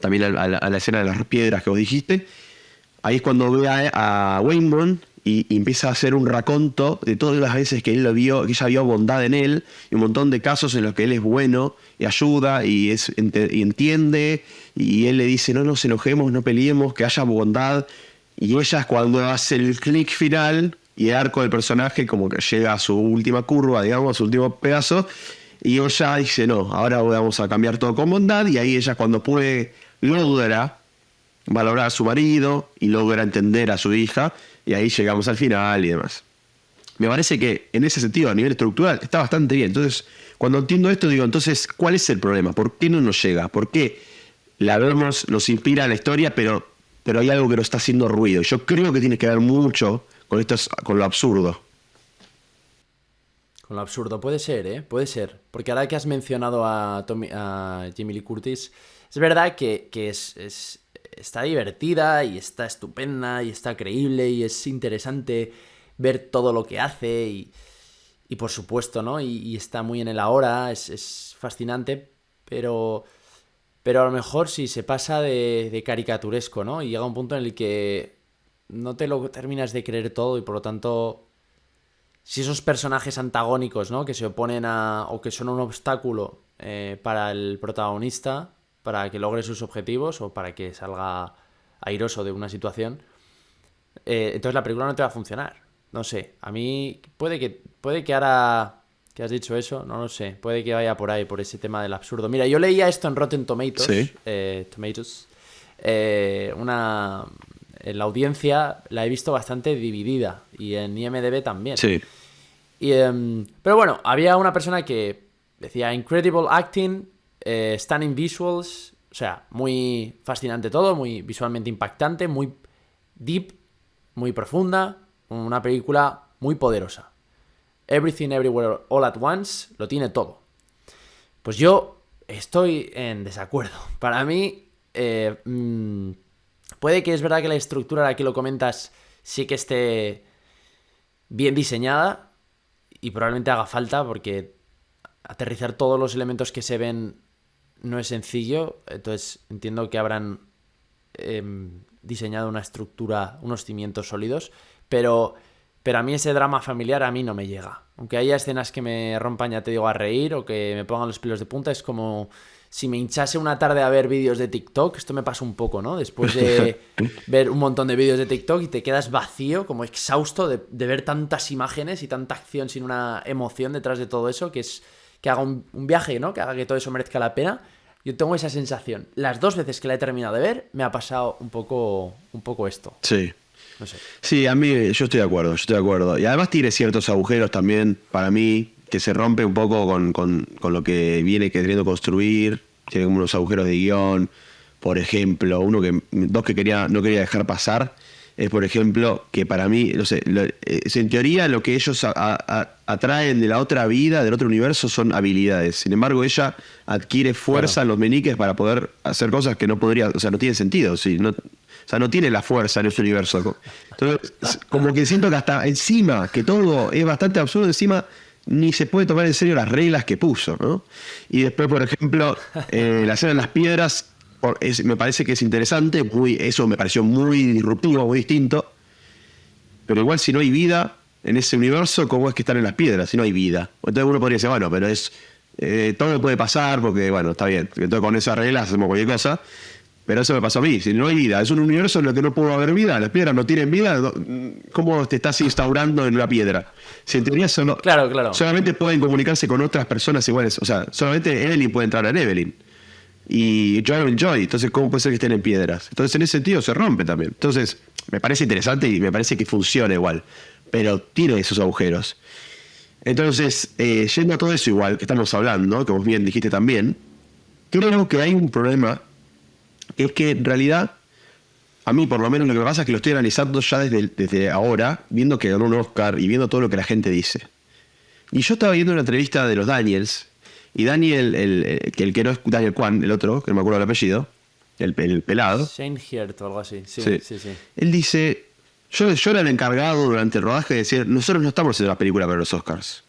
también a la escena de las piedras que vos dijiste. Ahí es cuando ve a Waymond y empieza a hacer un raconto de todas las veces que ella vio bondad en él, y un montón de casos en los que él es bueno y ayuda y entiende, y él le dice, no nos enojemos, no peleemos, que haya bondad. Y ella es cuando hace el clic final y el arco del personaje como que llega a su última curva, digamos, a su último pedazo, y ella dice, no, ahora vamos a cambiar todo con bondad. Y ahí ella, cuando logra valorar a su marido y logra entender a su hija, y ahí llegamos al final y demás. Me parece que en ese sentido, a nivel estructural, está bastante bien. Entonces, cuando entiendo esto, digo, entonces, ¿cuál es el problema? ¿Por qué no nos llega? ¿Por qué la vemos, nos inspira la historia, pero hay algo que nos está haciendo ruido? Yo creo que tiene que ver mucho con lo absurdo. Con lo absurdo, puede ser, ¿eh? Puede ser. Porque ahora que has mencionado a Jamie Lee Curtis, es verdad que está divertida y está estupenda y está creíble y es interesante ver todo lo que hace y por supuesto, ¿no? Y está muy en el ahora, es fascinante, pero a lo mejor sí se pasa de caricaturesco, ¿no? Y llega un punto en el que no te lo terminas de creer todo y por lo tanto, si esos personajes antagónicos, ¿no? Que se oponen o que son un obstáculo para el protagonista, para que logre sus objetivos o para que salga airoso de una situación, entonces la película no te va a funcionar. No sé, a mí puede que ahora que has dicho eso, no lo sé, puede que vaya por ahí, por ese tema del absurdo. Mira, yo leía esto en Rotten Tomatoes, sí. En la audiencia la he visto bastante dividida y en IMDb también. Sí. Pero bueno, había una persona que decía incredible acting, stunning visuals, o sea, muy fascinante todo, muy visualmente impactante, muy deep, muy profunda, una película muy poderosa. Everything Everywhere All at Once lo tiene todo. Pues yo estoy en desacuerdo. Para mí, puede que es verdad que la estructura a la que lo comentas sí que esté bien diseñada y probablemente haga falta porque aterrizar todos los elementos que se ven no es sencillo, entonces entiendo que habrán diseñado una estructura, unos cimientos sólidos, pero a mí ese drama familiar a mí no me llega. Aunque haya escenas que me rompan, ya te digo, a reír o que me pongan los pelos de punta, es como si me hinchase una tarde a ver vídeos de TikTok. Esto me pasa un poco, ¿no? Después de ver un montón de vídeos de TikTok y te quedas vacío, como exhausto de ver tantas imágenes y tanta acción sin una emoción detrás de todo eso, que haga un viaje, ¿no? Que haga que todo eso merezca la pena. Yo tengo esa sensación. Las 2 veces que la he terminado de ver, me ha pasado un poco esto. Sí. No sé. Sí, a mí yo estoy de acuerdo, yo estoy de acuerdo. Y además tiene ciertos agujeros también, para mí, que se rompe un poco con lo que viene queriendo construir. Tiene como unos agujeros de guión. Por ejemplo, dos que no quería dejar pasar es, por ejemplo, que para mí, no sé, es en teoría lo que ellos atraen de la otra vida, del otro universo, son habilidades. Sin embargo, ella adquiere fuerza en los meñiques para poder hacer cosas que no podría, o sea, no tiene sentido. ¿Sí? No, o sea, no tiene la fuerza en ese universo. Entonces, como que siento que hasta encima, que todo es bastante absurdo, encima ni se puede tomar en serio las reglas que puso, ¿no? Y después, por ejemplo, la escena de las piedras, me parece que es interesante, eso me pareció muy disruptivo, muy distinto. Pero igual, si no hay vida en ese universo, ¿cómo es que están en las piedras? Si no hay vida. Entonces uno podría decir, bueno, pero todo me puede pasar porque, bueno, está bien. Entonces con esas reglas hacemos cualquier cosa. Pero eso me pasó a mí. Si no hay vida, es un universo en el que no pudo haber vida, las piedras no tienen vida, ¿cómo te estás instaurando en una piedra? Si en teoría Claro. solamente pueden comunicarse con otras personas iguales. O sea, solamente Evelyn puede entrar en Evelyn. Y Joy. Entonces, ¿cómo puede ser que estén en piedras? Entonces, en ese sentido, se rompe también. Entonces, me parece interesante y me parece que funciona igual. Pero tiene esos agujeros. Entonces, yendo a todo eso igual que estamos hablando, que vos bien dijiste también, creo que hay un problema. Es que en realidad, a mí por lo menos lo que me pasa es que lo estoy analizando ya desde ahora, viendo que ganó un Oscar y viendo todo lo que la gente dice. Y yo estaba viendo una entrevista de los Daniels, y Daniel, el que no es Daniel Kwan, el otro, que no me acuerdo del apellido, el pelado. Shane Hirt o algo así. Sí. Él dice, yo era el encargado durante el rodaje de decir, nosotros no estamos haciendo la película para los Oscars.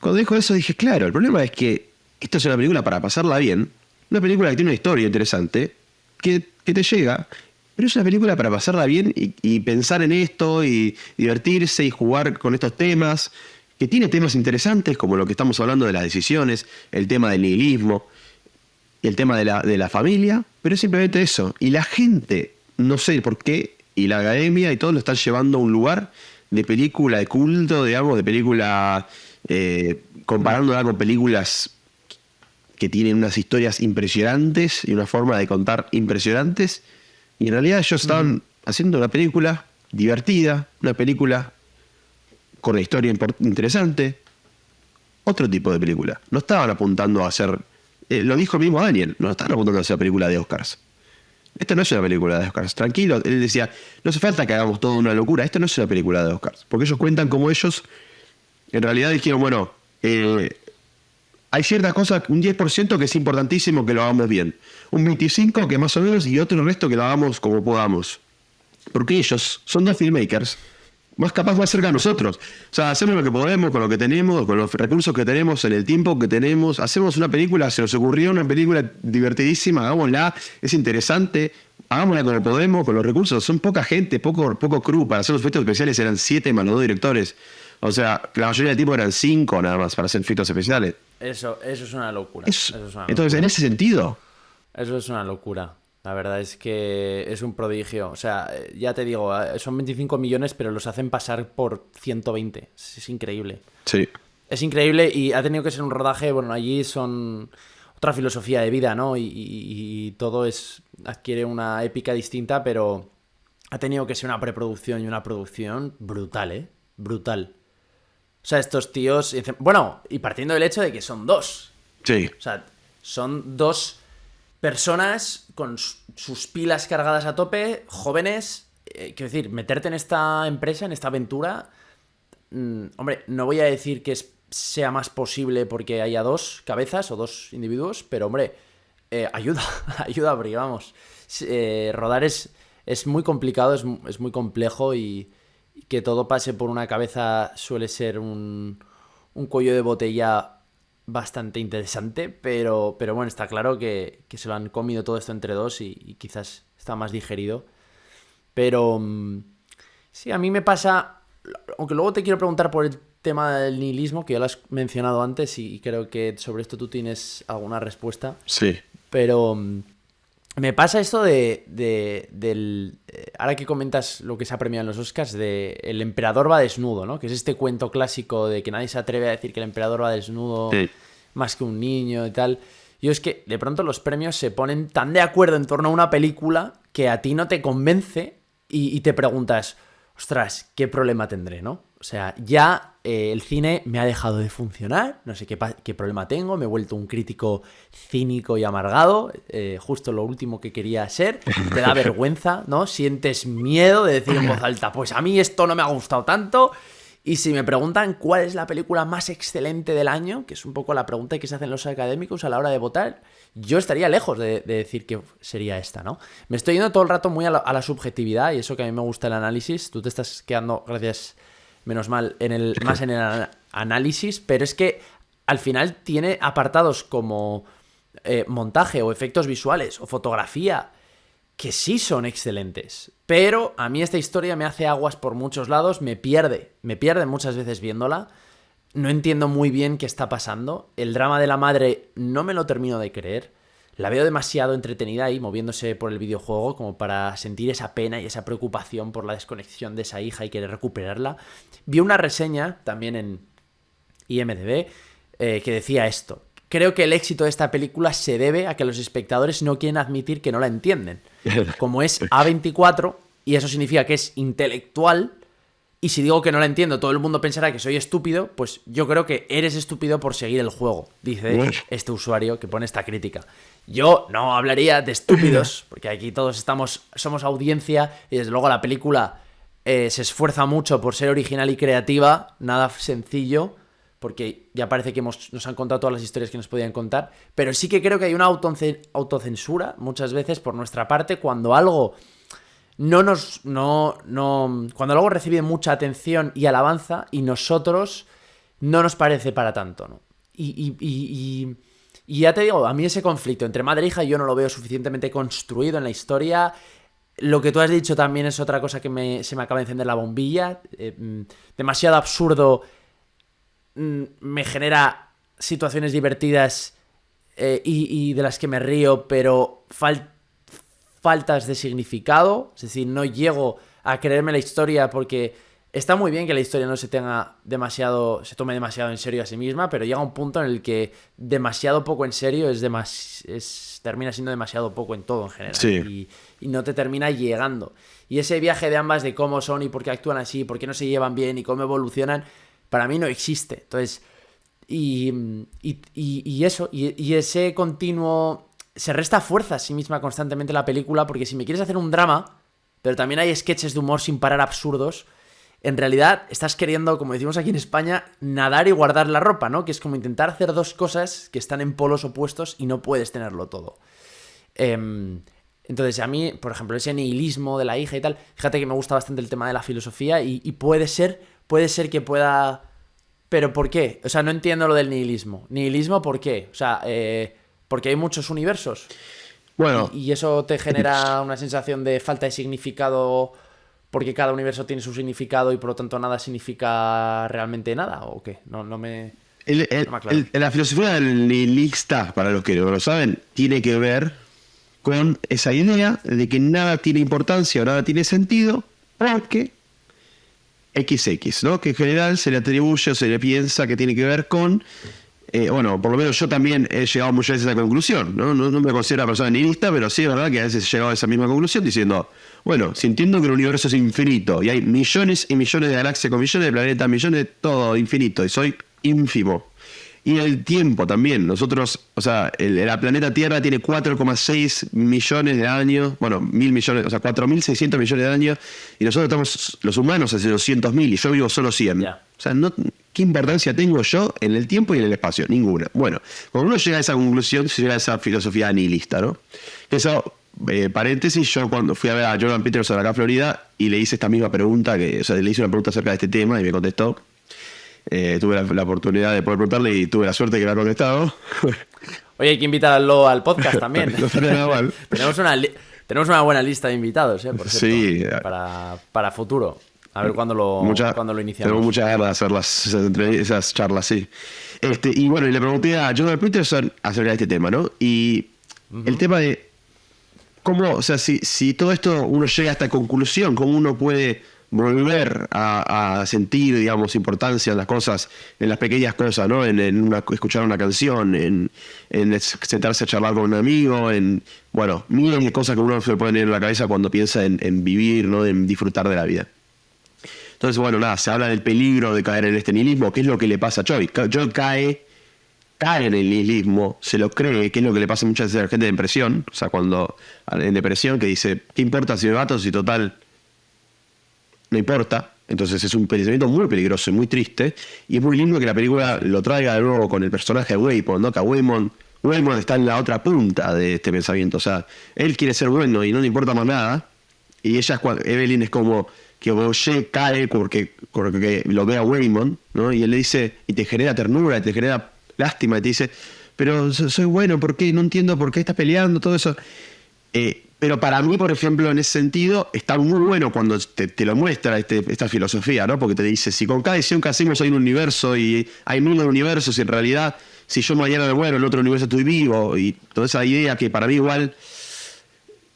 Cuando dijo eso dije, claro, el problema es que esto es una película para pasarla bien. Una película que tiene una historia interesante, que te llega, pero es una película para pasarla bien y pensar en esto y divertirse y jugar con estos temas, que tiene temas interesantes como lo que estamos hablando de las decisiones, el tema del nihilismo, y el tema de la familia, pero es simplemente eso. Y la gente, no sé por qué, y la academia y todo lo están llevando a un lugar de película de culto, digamos, de película, comparándola con películas que tienen unas historias impresionantes y una forma de contar impresionantes. Y en realidad ellos estaban haciendo una película divertida, una película con una historia interesante, otro tipo de película. No estaban apuntando a hacer, lo dijo el mismo Daniel, no estaban apuntando a hacer película de Oscars. Esta no es una película de Oscars. Tranquilo, él decía, no hace falta que hagamos toda una locura, esto no es una película de Oscars. Porque ellos cuentan como ellos, en realidad dijeron, bueno, hay ciertas cosas, un 10% que es importantísimo que lo hagamos bien. Un 25% que más o menos y otro resto que lo hagamos como podamos. Porque ellos son dos filmmakers más capaces más cerca de nosotros. O sea, hacemos lo que podemos con lo que tenemos, con los recursos que tenemos, en el tiempo que tenemos. Hacemos una película, se nos ocurrió una película divertidísima, hagámosla, es interesante, hagámosla con lo que podemos, con los recursos. Son poca gente, poco crew. Para hacer los efectos especiales eran 7 más los 2 directores. O sea, la mayoría del tiempo eran 5 nada más para hacer efectos especiales. Eso es una locura. Entonces, en ese sentido... Eso es una locura. La verdad es que es un prodigio. O sea, ya te digo, son 25 millones, pero los hacen pasar por 120. Es increíble. Sí. Es increíble y ha tenido que ser un rodaje, bueno, allí son otra filosofía de vida, ¿no? Y todo adquiere una épica distinta, pero ha tenido que ser una preproducción y una producción brutal, ¿eh? Brutal. O sea, estos tíos... Bueno, y partiendo del hecho de que son dos. Sí. O sea, son dos personas con sus pilas cargadas a tope, jóvenes. Quiero decir, meterte en esta empresa, en esta aventura... hombre, no voy a decir que sea más posible porque haya dos cabezas o dos individuos, pero hombre, ayuda, porque vamos, rodar es muy complicado, es muy complejo y que todo pase por una cabeza suele ser un cuello de botella bastante interesante, pero bueno, está claro que se lo han comido todo esto entre dos y quizás está más digerido. Pero sí, a mí me pasa, aunque luego te quiero preguntar por el tema del nihilismo, que ya lo has mencionado antes y creo que sobre esto tú tienes alguna respuesta. Sí. Pero me pasa esto del... ahora que comentas lo que se ha premiado en los Oscars, de El emperador va desnudo, ¿no? Que es este cuento clásico de que nadie se atreve a decir que el emperador va desnudo, sí, más que un niño y tal. Y es que de pronto los premios se ponen tan de acuerdo en torno a una película que a ti no te convence y te preguntas, ostras, ¿qué problema tendré, no? O sea, ya el cine me ha dejado de funcionar, no sé qué problema tengo, me he vuelto un crítico cínico y amargado, justo lo último que quería ser, te da vergüenza, ¿no? Sientes miedo de decir en voz alta, pues a mí esto no me ha gustado tanto. Y si me preguntan cuál es la película más excelente del año, que es un poco la pregunta que se hacen los académicos a la hora de votar, yo estaría lejos de decir que sería esta, ¿no? Me estoy yendo todo el rato muy a la subjetividad, y eso que a mí me gusta el análisis. Tú te estás quedando, gracias, menos mal, más en el análisis, pero es que al final tiene apartados como montaje o efectos visuales o fotografía que sí son excelentes, pero a mí esta historia me hace aguas por muchos lados, me pierde muchas veces viéndola, no entiendo muy bien qué está pasando, el drama de la madre no me lo termino de creer, la veo demasiado entretenida ahí moviéndose por el videojuego como para sentir esa pena y esa preocupación por la desconexión de esa hija y querer recuperarla. Vi una reseña también en IMDb que decía esto: creo que el éxito de esta película se debe a que los espectadores no quieren admitir que no la entienden. Como es A24, y eso significa que es intelectual, y si digo que no la entiendo, todo el mundo pensará que soy estúpido, pues yo creo que eres estúpido por seguir el juego, dice este usuario que pone esta crítica. Yo no hablaría de estúpidos, porque aquí todos somos audiencia, y desde luego la película se esfuerza mucho por ser original y creativa, nada sencillo, porque ya parece que nos han contado todas las historias que nos podían contar, pero sí que creo que hay una autocensura muchas veces por nuestra parte cuando algo cuando algo recibe mucha atención y alabanza y nosotros no nos parece para tanto, ¿no? Y ya te digo, a mí ese conflicto entre madre e hija yo no lo veo suficientemente construido en la historia. Lo que tú has dicho también es otra cosa que se me acaba de encender la bombilla. Demasiado absurdo. Me genera situaciones divertidas y de las que me río, pero faltas de significado. Es decir, no llego a creerme la historia porque está muy bien que la historia no se tome demasiado en serio a sí misma, pero llega un punto en el que demasiado poco en serio termina siendo demasiado poco en todo en general. Sí. Y no te termina llegando. Y ese viaje de ambas de cómo son y por qué actúan así, por qué no se llevan bien y cómo evolucionan, para mí no existe. Entonces, y ese continuo... Se resta fuerza a sí misma constantemente la película, porque si me quieres hacer un drama, pero también hay sketches de humor sin parar absurdos, en realidad estás queriendo, como decimos aquí en España, nadar y guardar la ropa, ¿no? Que es como intentar hacer dos cosas que están en polos opuestos y no puedes tenerlo todo. Entonces, a mí, por ejemplo, ese nihilismo de la hija y tal, fíjate que me gusta bastante el tema de la filosofía y puede ser que pueda... ¿Pero por qué? O sea, no entiendo lo del nihilismo. ¿Nihilismo por qué? O sea, porque hay muchos universos. Bueno. Y eso te genera una sensación de falta de significado porque cada universo tiene su significado y por lo tanto nada significa realmente nada, ¿o qué? No me aclaro. La filosofía del nihilista, para los que no lo saben, tiene que ver con esa idea de que nada tiene importancia o nada tiene sentido porque XX, ¿no? Que en general se le atribuye o se le piensa que tiene que ver con... bueno, por lo menos yo también he llegado muchas veces a esa conclusión, ¿no? No me considero una persona nihilista, pero sí es verdad que a veces he llegado a esa misma conclusión diciendo, bueno, si entiendo que el universo es infinito y hay millones y millones de galaxias con millones de planetas, millones de todo infinito y soy ínfimo. Y el tiempo también. Nosotros, o sea, el planeta Tierra tiene 4,6 millones de años, bueno, 1.000 millones, o sea, 4.600 millones de años, y nosotros estamos, los humanos, hace 200.000 y yo vivo solo 100. Yeah. O sea, ¿qué importancia tengo yo en el tiempo y en el espacio? Ninguna. Bueno, cuando uno llega a esa conclusión, se llega a esa filosofía nihilista, ¿no? Eso, paréntesis, yo cuando fui a ver a Jordan Peterson acá en Florida y le hice esta misma pregunta, le hice una pregunta acerca de este tema y me contestó. Tuve la oportunidad de poder preguntarle y tuve la suerte de que me ha contestado. Oye, hay que invitarlo al podcast también. No estaría nada mal. Tenemos una buena lista de invitados, por cierto, sí. para futuro. A ver cuándo lo iniciamos. Tenemos muchas ganas de hacer esas charlas, sí. Y bueno, y le pregunté a Jordan Peterson acerca de este tema, ¿no? Y el tema de cómo, o sea, si todo esto uno llega a esta conclusión, cómo uno puede volver a sentir, digamos, importancia en las cosas, en las pequeñas cosas, ¿no? Escuchar una canción, en sentarse a charlar con un amigo, bueno, miles de cosas que uno se le puede poner en la cabeza cuando piensa en vivir, ¿no? En disfrutar de la vida. Entonces, bueno, nada, se habla del peligro de caer en este nihilismo, que es lo que le pasa a Joey. Joey cae en el nihilismo, se lo cree, que es lo que le pasa muchas veces a la gente de depresión, o sea, cuando en depresión, que dice, ¿qué importa si me mato? Si total, no importa. Entonces es un pensamiento muy peligroso y muy triste, y es muy lindo que la película lo traiga de nuevo con el personaje de Waymond, ¿no? Que Waymond está en la otra punta de este pensamiento, o sea, él quiere ser bueno y no le importa más nada, y Evelyn es como que Roger cae porque lo ve a Waymond, ¿no? Y él le dice, y te genera ternura, y te genera lástima, y te dice, pero soy bueno, ¿por qué? No entiendo por qué estás peleando, todo eso. Pero para mí, por ejemplo, en ese sentido, está muy bueno cuando te lo muestra esta filosofía, ¿no? Porque te dice, si con cada decisión que hacemos hay un universo y hay miles de universos, y en realidad, si yo mañana me muero, en otro universo estoy vivo, y toda esa idea que para mí igual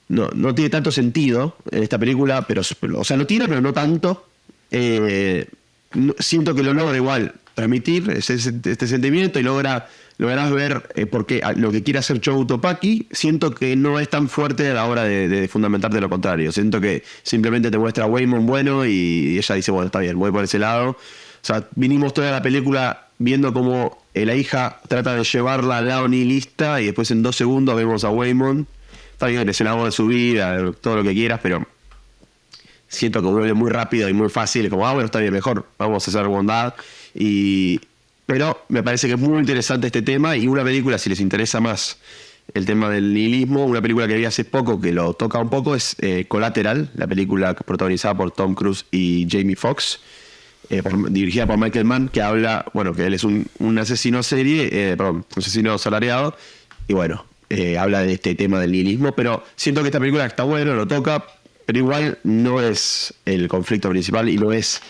no tiene tanto sentido en esta película, pero o sea, lo tiene, pero no tanto. Siento que lo logra igual transmitir este sentimiento, y lograrás ver porque lo que quiere hacer Joe Topaki, siento que no es tan fuerte a la hora de fundamentarte lo contrario. Siento que simplemente te muestra a Waymond bueno y ella dice, bueno, está bien, voy por ese lado. O sea, vinimos toda la película viendo cómo la hija trata de llevarla al lado nihilista, y después en 2 segundos vemos a Waymond. Está bien, es el amor de su vida, todo lo que quieras, pero siento que vuelve muy rápido y muy fácil, como, bueno, está bien, mejor, vamos a hacer bondad. Pero me parece que es muy interesante este tema, y una película, si les interesa más el tema del nihilismo, una película que vi hace poco que lo toca un poco es Collateral, la película protagonizada por Tom Cruise y Jamie Foxx, dirigida por Michael Mann, que habla, bueno, que él es un asesino un asesino salariado, y bueno, habla de este tema del nihilismo, pero siento que esta película está buena, lo toca, pero igual no es el conflicto principal y no es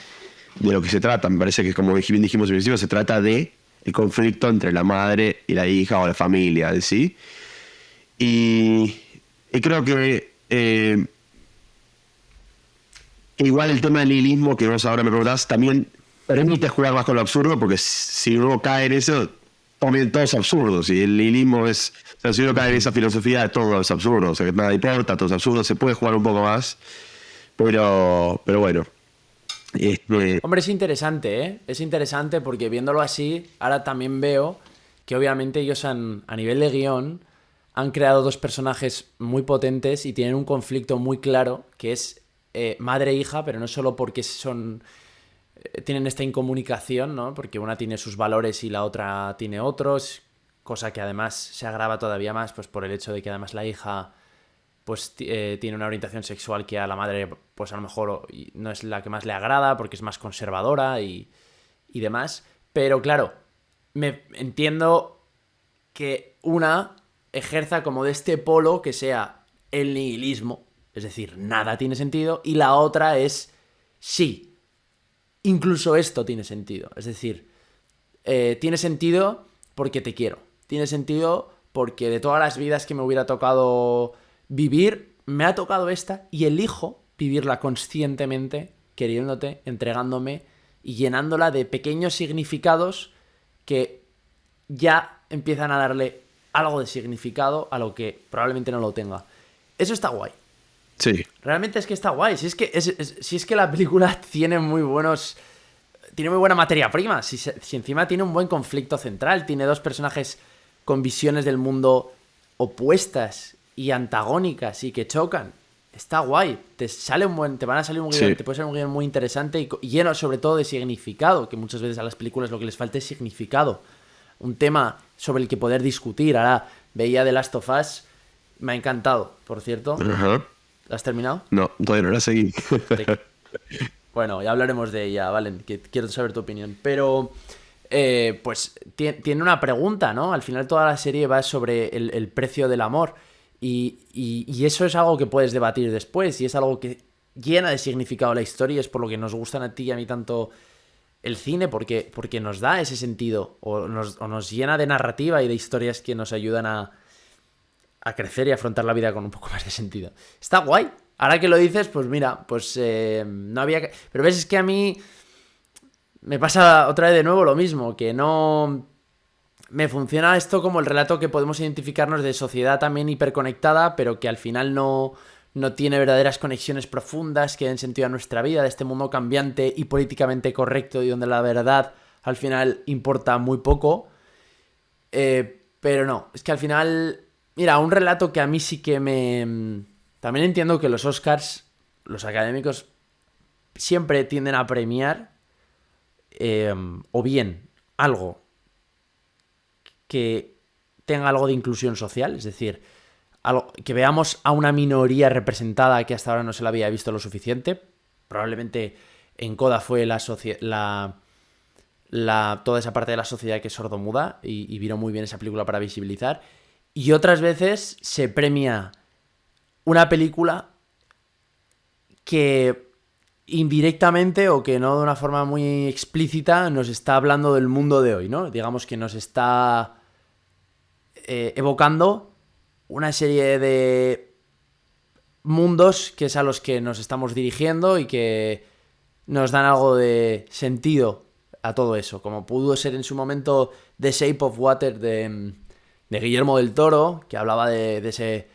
de lo que se trata. Me parece que, como bien dijimos al principio, se trata de el conflicto entre la madre y la hija, o la familia, ¿sí? Y creo que igual el tema del nihilismo, que vos ahora me preguntás, también permite jugar más con lo absurdo, porque si uno cae en eso, también todo es absurdo. Si el nihilismo es, o sea, si uno cae en esa filosofía, todo es absurdo, o sea, que nada importa, todo es absurdo, se puede jugar un poco más, pero bueno. Hombre, es interesante, ¿eh? Es interesante porque viéndolo así, ahora también veo que obviamente ellos a nivel de guión han creado 2 personajes muy potentes y tienen un conflicto muy claro, que es madre e hija, pero no solo porque tienen esta incomunicación, ¿no? Porque una tiene sus valores y la otra tiene otros, cosa que además se agrava todavía más, pues por el hecho de que además la hija pues tiene una orientación sexual que a la madre pues a lo mejor no es la que más le agrada porque es más conservadora y demás. Pero claro, me entiendo que una ejerza como de este polo que sea el nihilismo, es decir, nada tiene sentido, y la otra es sí, incluso esto tiene sentido, es decir, tiene sentido porque te quiero, tiene sentido porque de todas las vidas que me hubiera tocado vivir, me ha tocado esta y elijo vivirla conscientemente, queriéndote, entregándome y llenándola de pequeños significados que ya empiezan a darle algo de significado a lo que probablemente no lo tenga. Eso está guay. Sí. Realmente es que está guay. Si es que la película tiene muy buena materia prima. Si encima tiene un buen conflicto central, tiene 2 personajes con visiones del mundo opuestas y antagónicas y que chocan. Está guay. Te van a salir un guión, sí. Te puede salir un guión muy interesante y lleno sobre todo de significado, que muchas veces a las películas lo que les falta es significado. Un tema sobre el que poder discutir. Ahora veía The Last of Us, me ha encantado, por cierto. Uh-huh. ¿La has terminado? No, todavía no la seguí. Bueno, ya hablaremos de ella, Valen, que quiero saber tu opinión. Pero pues tiene una pregunta, ¿no? Al final toda la serie va sobre el precio del amor. Y eso es algo que puedes debatir después, y es algo que llena de significado la historia, es por lo que nos gustan a ti y a mí tanto el cine, porque nos da ese sentido, o nos llena de narrativa y de historias que nos ayudan a crecer y afrontar la vida con un poco más de sentido. Está guay. ahora que lo dices, pues mira, pues no había que... Pero ves, es que a mí me pasa otra vez de nuevo lo mismo, que no... Me funciona esto como el relato que podemos identificarnos de sociedad también hiperconectada, pero que al final no tiene verdaderas conexiones profundas que den sentido a nuestra vida, de este mundo cambiante y políticamente correcto y donde la verdad al final importa muy poco. Pero no, es que al final... Mira, un relato que a mí sí que me... También entiendo que los Oscars, los académicos, siempre tienden a premiar o bien algo que tenga algo de inclusión social, es decir, que veamos a una minoría representada que hasta ahora no se la había visto lo suficiente. Probablemente en Coda fue toda esa parte de la sociedad que es sordomuda y vino muy bien esa película para visibilizar. Y otras veces se premia una película que indirectamente o que no de una forma muy explícita nos está hablando del mundo de hoy, ¿no? Digamos que nos está evocando una serie de mundos que es a los que nos estamos dirigiendo y que nos dan algo de sentido a todo eso, como pudo ser en su momento The Shape of Water de Guillermo del Toro, que hablaba de ese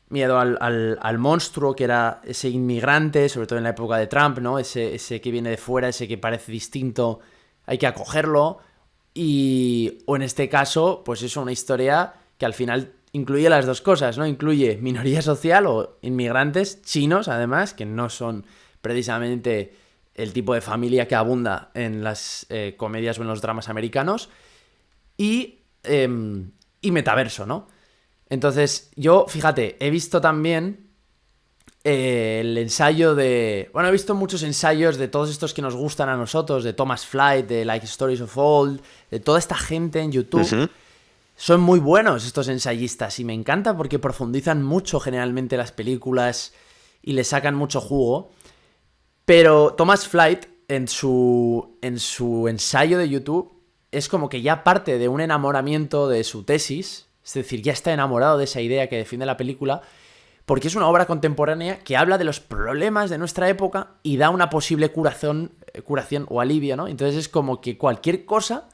miedo al monstruo, que era ese inmigrante, sobre todo en la época de Trump, ¿no? Ese que viene de fuera, ese que parece distinto, hay que acogerlo. O en este caso, pues es una historia que al final incluye las dos cosas, ¿no? Incluye minoría social o inmigrantes chinos, además, que no son precisamente el tipo de familia que abunda en las comedias o en los dramas americanos, y metaverso, ¿no? Entonces, yo, fíjate, he visto también el ensayo de... Bueno, he visto muchos ensayos de todos estos que nos gustan a nosotros, de Thomas Flight, de Like Stories of Old, de toda esta gente en YouTube. Uh-huh. Son muy buenos estos ensayistas y me encanta porque profundizan mucho generalmente las películas y le sacan mucho jugo. Pero Thomas Flight, en su ensayo de YouTube, es como que ya parte de un enamoramiento de su tesis, es decir, ya está enamorado de esa idea que defiende la película, porque es una obra contemporánea que habla de los problemas de nuestra época y da una posible curación o alivio, ¿no? Entonces es como que cualquier cosa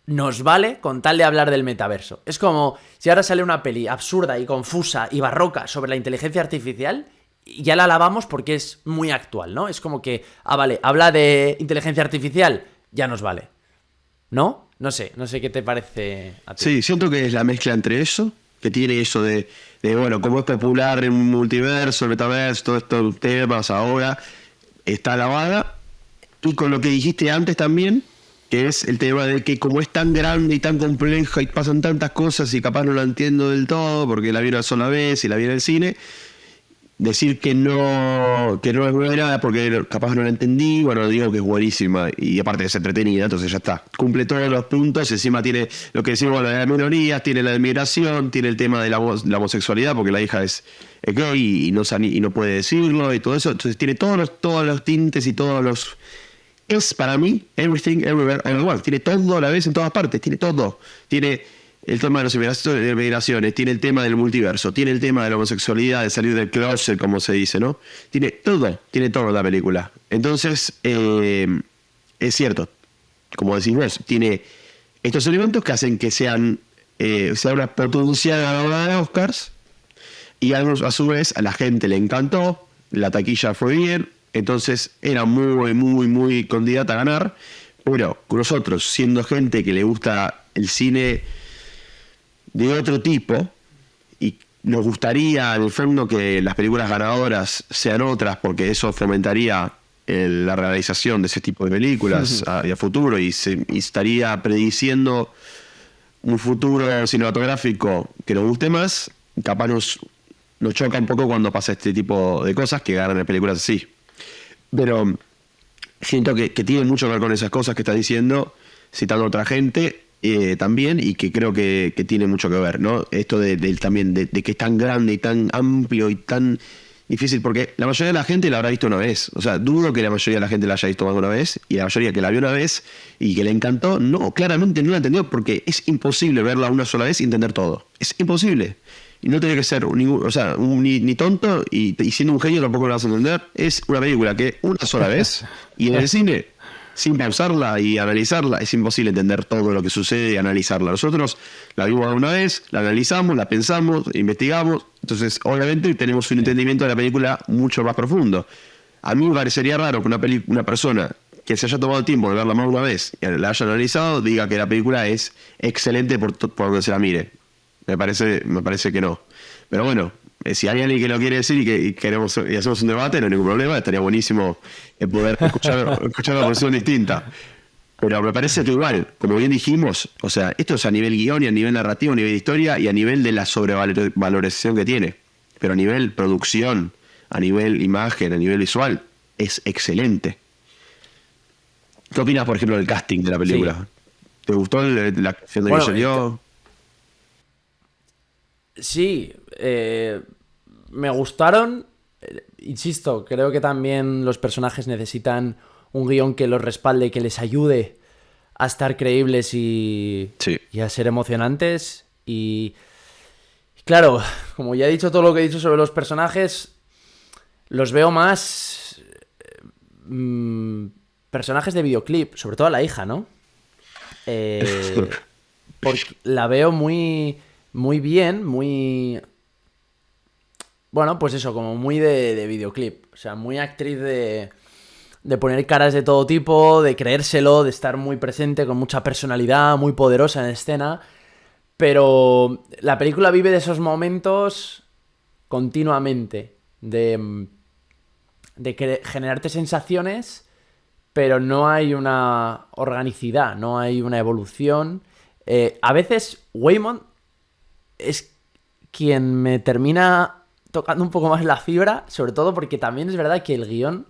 nos vale con tal de hablar del metaverso. Es como si ahora sale una peli absurda y confusa y barroca sobre la inteligencia artificial, y ya la alabamos porque es muy actual, ¿no? Es como que, vale, habla de inteligencia artificial, ya nos vale. ¿No? No sé qué te parece a ti. Sí, siento que es la mezcla entre eso, que tiene eso de bueno, como es popular en multiverso, el metaverso, todos estos temas ahora, está alabada, y con lo que dijiste antes también, que es el tema de que como es tan grande y tan compleja y pasan tantas cosas y capaz no la entiendo del todo porque la vi una sola vez y la vi en el cine, decir que no es buena porque capaz no la entendí, bueno, digo que es buenísima y aparte es entretenida, entonces ya está, cumple todos los puntos, encima tiene lo que decimos, la de las minorías, tiene la de migración, tiene el tema de la homosexualidad porque la hija es gay y no puede decirlo y todo eso, entonces tiene todos los tintes y todos los... Es para mí everything, everywhere, and everywhere, tiene todo a la vez en todas partes, tiene todo, tiene... El tema de las migraciones, tiene el tema del multiverso, tiene el tema de la homosexualidad, de salir del closet, como se dice, ¿no? Tiene todo la película. Entonces, es cierto, como decís vos, tiene estos elementos que hacen que sea una potencial ganadora de Oscars, y a su vez a la gente le encantó, la taquilla fue bien, entonces era muy, muy, muy candidata a ganar, pero nosotros, siendo gente que le gusta el cine de otro tipo, y nos gustaría en el fondo que las películas ganadoras sean otras, porque eso fomentaría la realización de ese tipo de películas a futuro y estaría prediciendo un futuro cinematográfico que nos guste más. Capaz nos choca un poco cuando pasa este tipo de cosas que ganan en películas así, pero siento que tiene mucho que ver con esas cosas que estás diciendo, citando a otra gente también, y que creo que tiene mucho que ver, ¿no? Esto también de que es tan grande y tan amplio y tan difícil, porque la mayoría de la gente la habrá visto una vez. O sea, dudo que la mayoría de la gente la haya visto más de una vez, y la mayoría que la vio una vez y que le encantó, no, claramente no la entendió, porque es imposible verla una sola vez y entender todo. Es imposible. Y no tiene que ser ni tonto y siendo un genio tampoco lo vas a entender. Es una película que una sola vez y en el cine, sin pausarla y analizarla, es imposible entender todo lo que sucede y analizarla. Nosotros la vimos una vez, la analizamos, la pensamos, investigamos. Entonces, obviamente, tenemos un entendimiento de la película mucho más profundo. A mí me parecería raro que una persona que se haya tomado el tiempo de verla más de una vez y la haya analizado diga que la película es excelente por donde se la mire. Me parece que no. Pero bueno, si hay alguien que lo quiere decir y queremos y hacemos un debate, no hay ningún problema, estaría buenísimo poder escuchar una posición distinta. Pero me parece que igual, como bien dijimos, o sea, esto es a nivel guión y a nivel narrativo, a nivel de historia y a nivel de la sobrevalorización que tiene. Pero a nivel producción, a nivel imagen, a nivel visual, es excelente. ¿Qué opinas, por ejemplo, del casting de la película? Sí. ¿Te gustó la actuación de Michelle Yeoh? Sí, me gustaron. Insisto, creo que también los personajes necesitan un guión que los respalde, que les ayude a estar creíbles y a ser emocionantes. Y claro, como ya he dicho todo lo que he dicho sobre los personajes, los veo más personajes de videoclip, sobre todo a la hija, ¿no? Porque la veo muy bien, bueno, pues eso, como muy de videoclip. O sea, muy actriz de poner caras de todo tipo, de creérselo, de estar muy presente, con mucha personalidad, muy poderosa en escena. Pero la película vive de esos momentos continuamente, de generarte sensaciones, pero no hay una organicidad, no hay una evolución. A veces Waymond es quien me termina tocando un poco más la fibra, sobre todo porque también es verdad que el guión...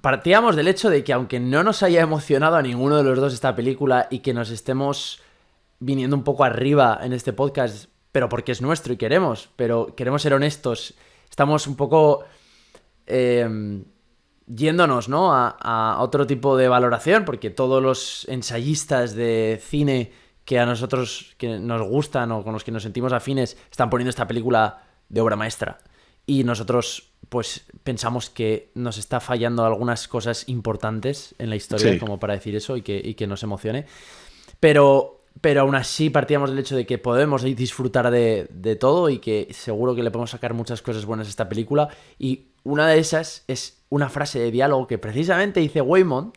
partíamos del hecho de que aunque no nos haya emocionado a ninguno de los dos esta película y que nos estemos viniendo un poco arriba en este podcast, pero porque es nuestro y queremos ser honestos, estamos un poco yéndonos, ¿no? a otro tipo de valoración, porque todos los ensayistas de cine que a nosotros que nos gustan o con los que nos sentimos afines están poniendo esta película de obra maestra. Y nosotros, pues, pensamos que nos está fallando algunas cosas importantes en la historia, como para decir eso y que nos emocione. Pero aún así partíamos del hecho de que podemos disfrutar de todo y que seguro que le podemos sacar muchas cosas buenas a esta película. Y una de esas es una frase de diálogo que precisamente dice Waymond.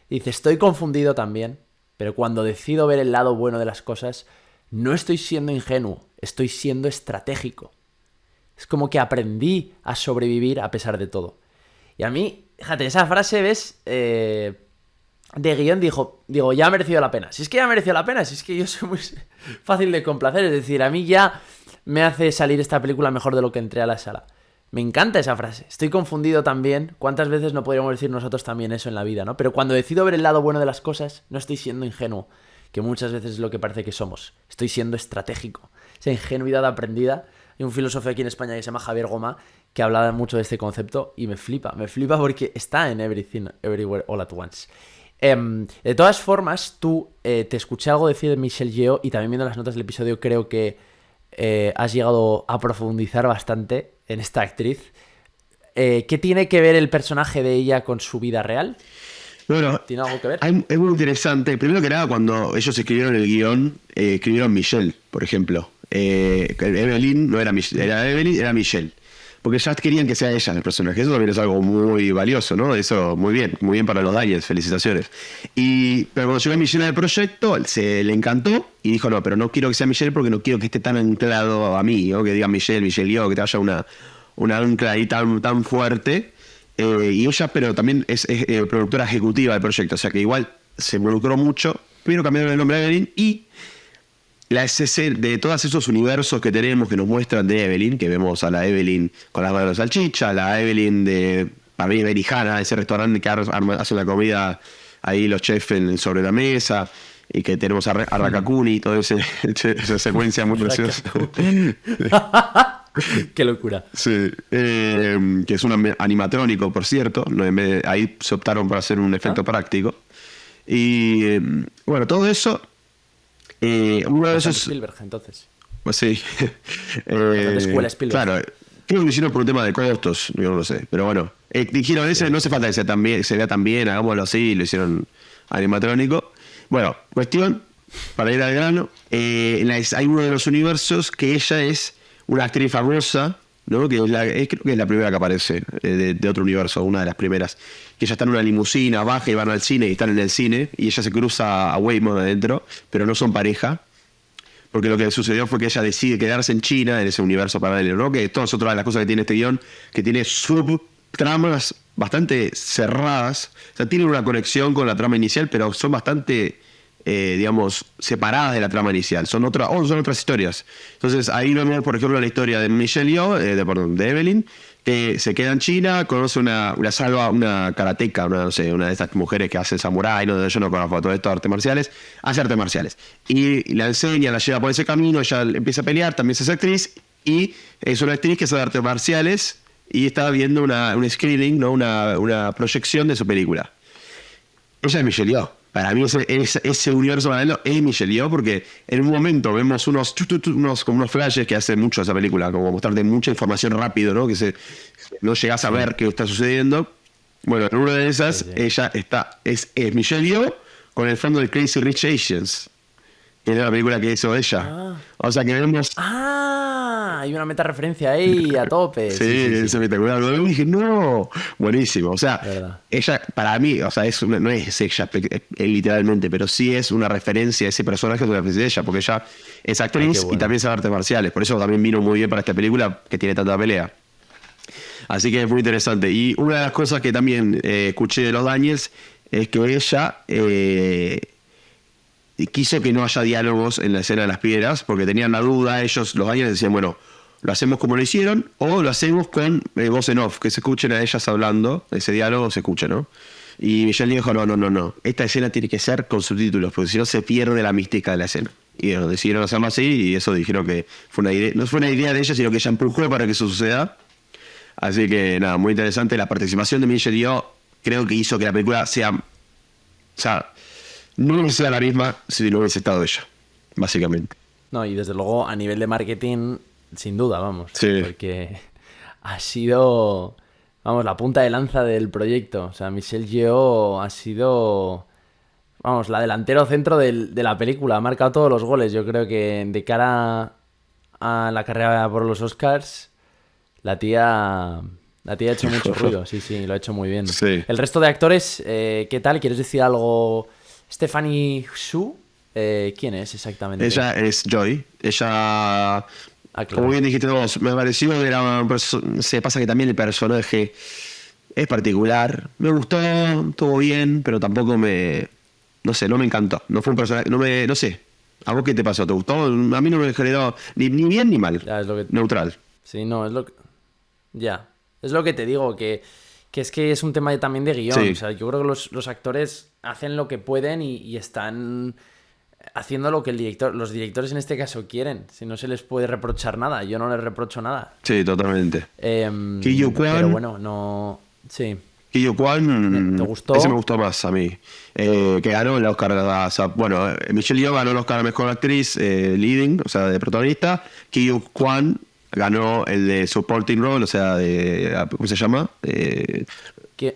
Dice, estoy confundido también, pero cuando decido ver el lado bueno de las cosas, no estoy siendo ingenuo, estoy siendo estratégico. Es como que aprendí a sobrevivir a pesar de todo. Y a mí, fíjate, esa frase, ¿ves? De guión digo, ya ha merecido la pena. Si es que ya ha merecido la pena, si es que yo soy muy fácil de complacer. Es decir, a mí ya me hace salir esta película mejor de lo que entré a la sala. Me encanta esa frase. Estoy confundido también. ¿Cuántas veces no podríamos decir nosotros también eso en la vida, ¿no? Pero cuando decido ver el lado bueno de las cosas, no estoy siendo ingenuo, que muchas veces es lo que parece que somos. Estoy siendo estratégico. Esa ingenuidad aprendida. Hay un filósofo aquí en España que se llama Javier Goma, que habla mucho de este concepto y me flipa porque está en Everything, Everywhere, All at Once. De todas formas, tú te escuché algo decir de Michelle Yeoh y también viendo las notas del episodio creo que has llegado a profundizar bastante en esta actriz. ¿Qué tiene que ver el personaje de ella con su vida real? Bueno, ¿tiene algo que ver? Es muy interesante. Primero que nada, cuando ellos escribieron el guión, escribieron Michelle, por ejemplo. Evelyn no era Michelle, era Evelyn, era Michelle. Porque ya querían que sea ella el personaje. Eso también es algo muy valioso, ¿no? Eso, muy bien para los Daniels, felicitaciones. Pero cuando llegó Michelle al proyecto, se le encantó y dijo, no, pero no quiero que sea Michelle porque no quiero que esté tan anclado a mí, ¿no? Que diga Michelle Yeoh, que te haya una ancla ahí tan fuerte. Y ella, pero también es productora ejecutiva del proyecto, o sea que igual se involucró mucho, pero cambiaron el nombre a Evelyn y la SC de todos esos universos que tenemos que nos muestran de Evelyn, que vemos a la Evelyn con las manos de salchicha, la Evelyn de, para mí, Berijana, ese restaurante que hace la comida ahí los chefs sobre la mesa, y que tenemos a Rakakuni y toda esa secuencia muy preciosa. Qué locura. Sí, que es un animatrónico, por cierto. Ahí se optaron por hacer un efecto práctico. Y bueno, todo eso Uno de Bastante esos. Spielberg, entonces. Pues sí. Bastante escuela Spielberg. Claro, creo que lo hicieron por un tema de costos, yo no lo sé. Pero bueno, dijeron ese, no hace falta que se vea tan bien, hagámoslo así, y lo hicieron animatrónico. Bueno, cuestión, para ir al grano, hay uno de los universos que ella es una actriz famosa, ¿no? Que creo que es la primera que aparece de otro universo, una de las primeras. Que ella está en una limusina, baja y van al cine y están en el cine, y ella se cruza a Waymond adentro, pero no son pareja. Porque lo que sucedió fue que ella decide quedarse en China, en ese universo paralelo, ¿no? Que todas otras de las cosas que tiene este guión, que tiene subtramas bastante cerradas. O sea, tiene una conexión con la trama inicial, pero son bastante, digamos, separadas de la trama inicial. Son otras historias. Entonces, ahí vemos, por ejemplo, la historia de Michelle Yeoh, de Evelyn, que se queda en China, conoce una karateca, no sé, una de estas mujeres que hace samurái, no, yo no conozco todo esto, artes marciales, hace artes marciales. Y la enseña, la lleva por ese camino, ella empieza a pelear, también se hace actriz, y es una actriz que hace artes marciales y está viendo un screening, ¿no? una proyección de su película. Ella es Michelle Yeoh. Para mí ese universo paralelo es Michelle Yeoh, porque en un momento vemos como unos flashes que hace mucho esa película, como mostrarte mucha información rápido, ¿no? Que no llegas a ver qué está sucediendo. Bueno, en una de esas, ella es Michelle Yeoh con el fondo de Crazy Rich Asians, que es la película que hizo ella. O sea que vemos... Hay una meta referencia ahí a tope. Sí, es espectacular. Lo dije, no, buenísimo. O sea, ella, para mí, o sea, no es ella literalmente, pero sí es una referencia a ese personaje, es una referencia de ella, porque ella es actriz y también sabe artes marciales. Por eso también vino muy bien para esta película que tiene tanta pelea. Así que es muy interesante. Y una de las cosas que también escuché de los Daniels es que ella quiso que no haya diálogos en la escena de las piedras, porque tenían la duda, los Daniels decían, bueno, lo hacemos como lo hicieron, o lo hacemos con voz en off, que se escuchen a ellas hablando, ese diálogo se escucha, ¿no? Y Michelle dijo, no, esta escena tiene que ser con subtítulos, porque si no se pierde la mística de la escena. Y bueno, decidieron hacerlo así, y eso dijeron que fue una idea, no fue una idea de ella, sino que ella empujó para que eso suceda. Así que nada, muy interesante. La participación de Michelle Yeoh creo que hizo que la película sea, o sea, no sea la misma si no hubiese estado ella, básicamente. No, y desde luego a nivel de marketing, sin duda, vamos. Sí. Porque ha sido, vamos, la punta de lanza del proyecto. O sea, Michelle Yeoh ha sido, vamos, la delantero centro de la película. Ha marcado todos los goles. Yo creo que de cara a la carrera por los Oscars, la tía ha hecho mucho ruido. Sí, lo ha hecho muy bien. Sí. El resto de actores, ¿qué tal? ¿Quieres decir algo? Stephanie Hsu, ¿quién es exactamente? Ella es Joy. Ella... Claro. Como bien dijiste vos, me pareció que era se pasa que también el personaje es particular. Me gustó, estuvo bien, pero tampoco no me encantó. No fue un personaje, no sé. ¿A vos qué te pasó? ¿Te gustó? A mí no me generó ni bien ni mal. Ya, es lo que... Neutral. Sí, no, es lo que... Ya, es lo que te digo, que es que es un tema también de guión. Sí. O sea, yo creo que los actores hacen lo que pueden y están haciendo lo que los directores en este caso quieren. Si no se les puede reprochar nada, yo no les reprocho nada. Sí, totalmente. Ki-Yu Kwan, pero bueno, no... Sí. Ki-Yu Kwan, ¿te gustó? Ese me gustó más a mí. Que ganó el Oscar. O sea, bueno, Michelle Yeoh ganó el Oscar a Mejor Actriz leading, o sea, de protagonista. Ki-Yu Kwan ganó el de Supporting Role, o sea, ¿cómo se llama? Sí.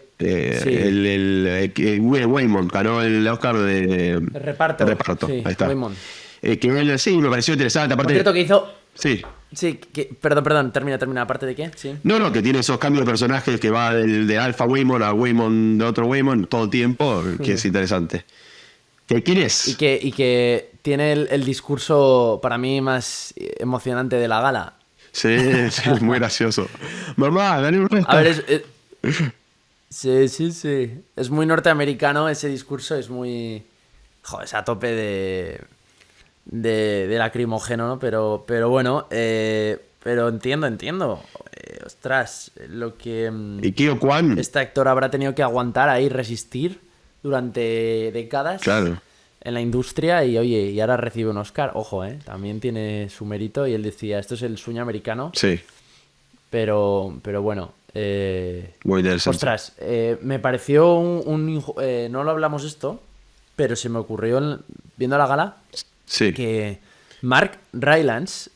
Waymond ganó el Oscar de reparto. Sí, ahí está. Waymond. Que sí, me pareció interesante. Aparte, por cierto, que hizo... Sí. Sí, perdón, termina. ¿Aparte de qué? Sí. No, que tiene esos cambios de personajes que va de Alpha Waymond a Waymond de otro Waymond todo el tiempo, que es interesante. ¿Quién es? Y que tiene el discurso para mí más emocionante de la gala. Sí, es muy gracioso. Mamá, gané un Oscar. A ver, sí. Es muy norteamericano ese discurso, es muy... Joder, es a tope de lacrimógeno, ¿no? Pero bueno, pero entiendo. Ostras, lo que... ¿Y Ki-Yu Kwan? Este actor habrá tenido que aguantar ahí, resistir durante décadas. Claro. En la industria y oye, y ahora recibe un Oscar. Ojo, también tiene su mérito y él decía, esto es el sueño americano. Sí. Pero bueno. Muy interesante. Ostras, me pareció no lo hablamos esto, pero se me ocurrió viendo la gala. Sí. que Mark Rylance,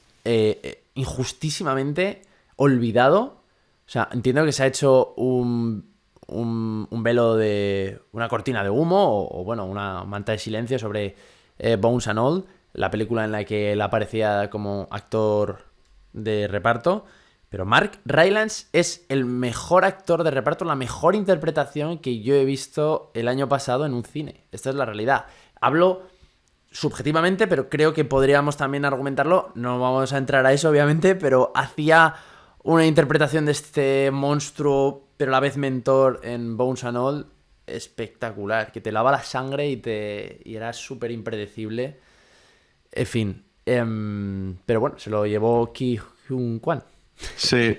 injustísimamente olvidado. O sea, entiendo que se ha hecho un velo de... una cortina de humo o bueno, una manta de silencio sobre Bones and All, la película en la que él aparecía como actor de reparto. Pero Mark Rylance es el mejor actor de reparto, la mejor interpretación que yo he visto el año pasado en un cine. Esta es la realidad. Hablo subjetivamente, pero creo que podríamos también argumentarlo. No vamos a entrar a eso, obviamente, pero hacía una interpretación de este monstruo, pero a la vez mentor en Bones and All, espectacular. Que te lava la sangre y era súper impredecible. En fin. Pero bueno, se lo llevó Ki Hyun Kwan. Sí,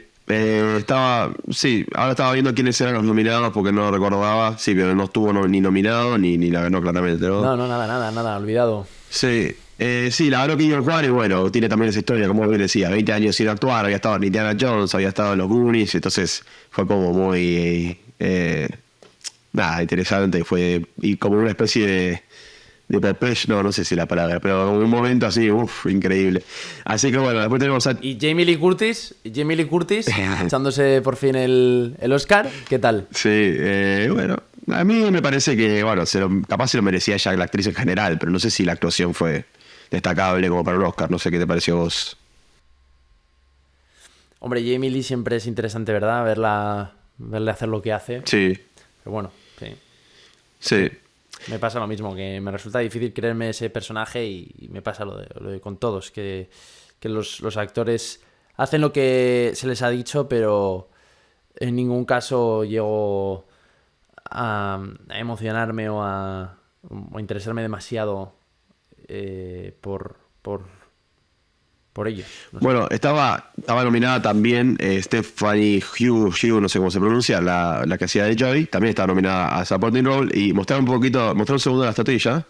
ahora estaba viendo quiénes eran los nominados porque no lo recordaba. Sí, pero no estuvo ni nominado ni la ganó claramente, ¿no? No, nada, olvidado. Sí, sí, la ganó Kingdom Juan y bueno, tiene también esa historia, como bien decía, 20 años sin actuar, había estado en Indiana Jones, había estado en los Goonies, entonces fue como muy, interesante, y como una especie de perpetuo, no sé si la palabra, pero en un momento así, increíble. Así que bueno, después tenemos a... Y Jamie Lee Curtis, echándose por fin el Oscar, ¿qué tal? Sí, bueno, a mí me parece que, bueno, capaz se lo merecía ya la actriz en general, pero no sé si la actuación fue destacable como para el Oscar, no sé qué te pareció a vos. Hombre, Jamie Lee siempre es interesante, ¿verdad? Verle hacer lo que hace. Sí. Pero bueno, sí. Sí. Me pasa lo mismo, que me resulta difícil creerme ese personaje y me pasa lo de con todos, que los actores hacen lo que se les ha dicho, pero en ningún caso llego a emocionarme o a interesarme demasiado por ellos. No sé. Bueno, estaba nominada también Stephanie Hugh, no sé cómo se pronuncia, la que hacía de Joy, también estaba nominada a Supporting Role y mostraron un segundo de la estatuilla.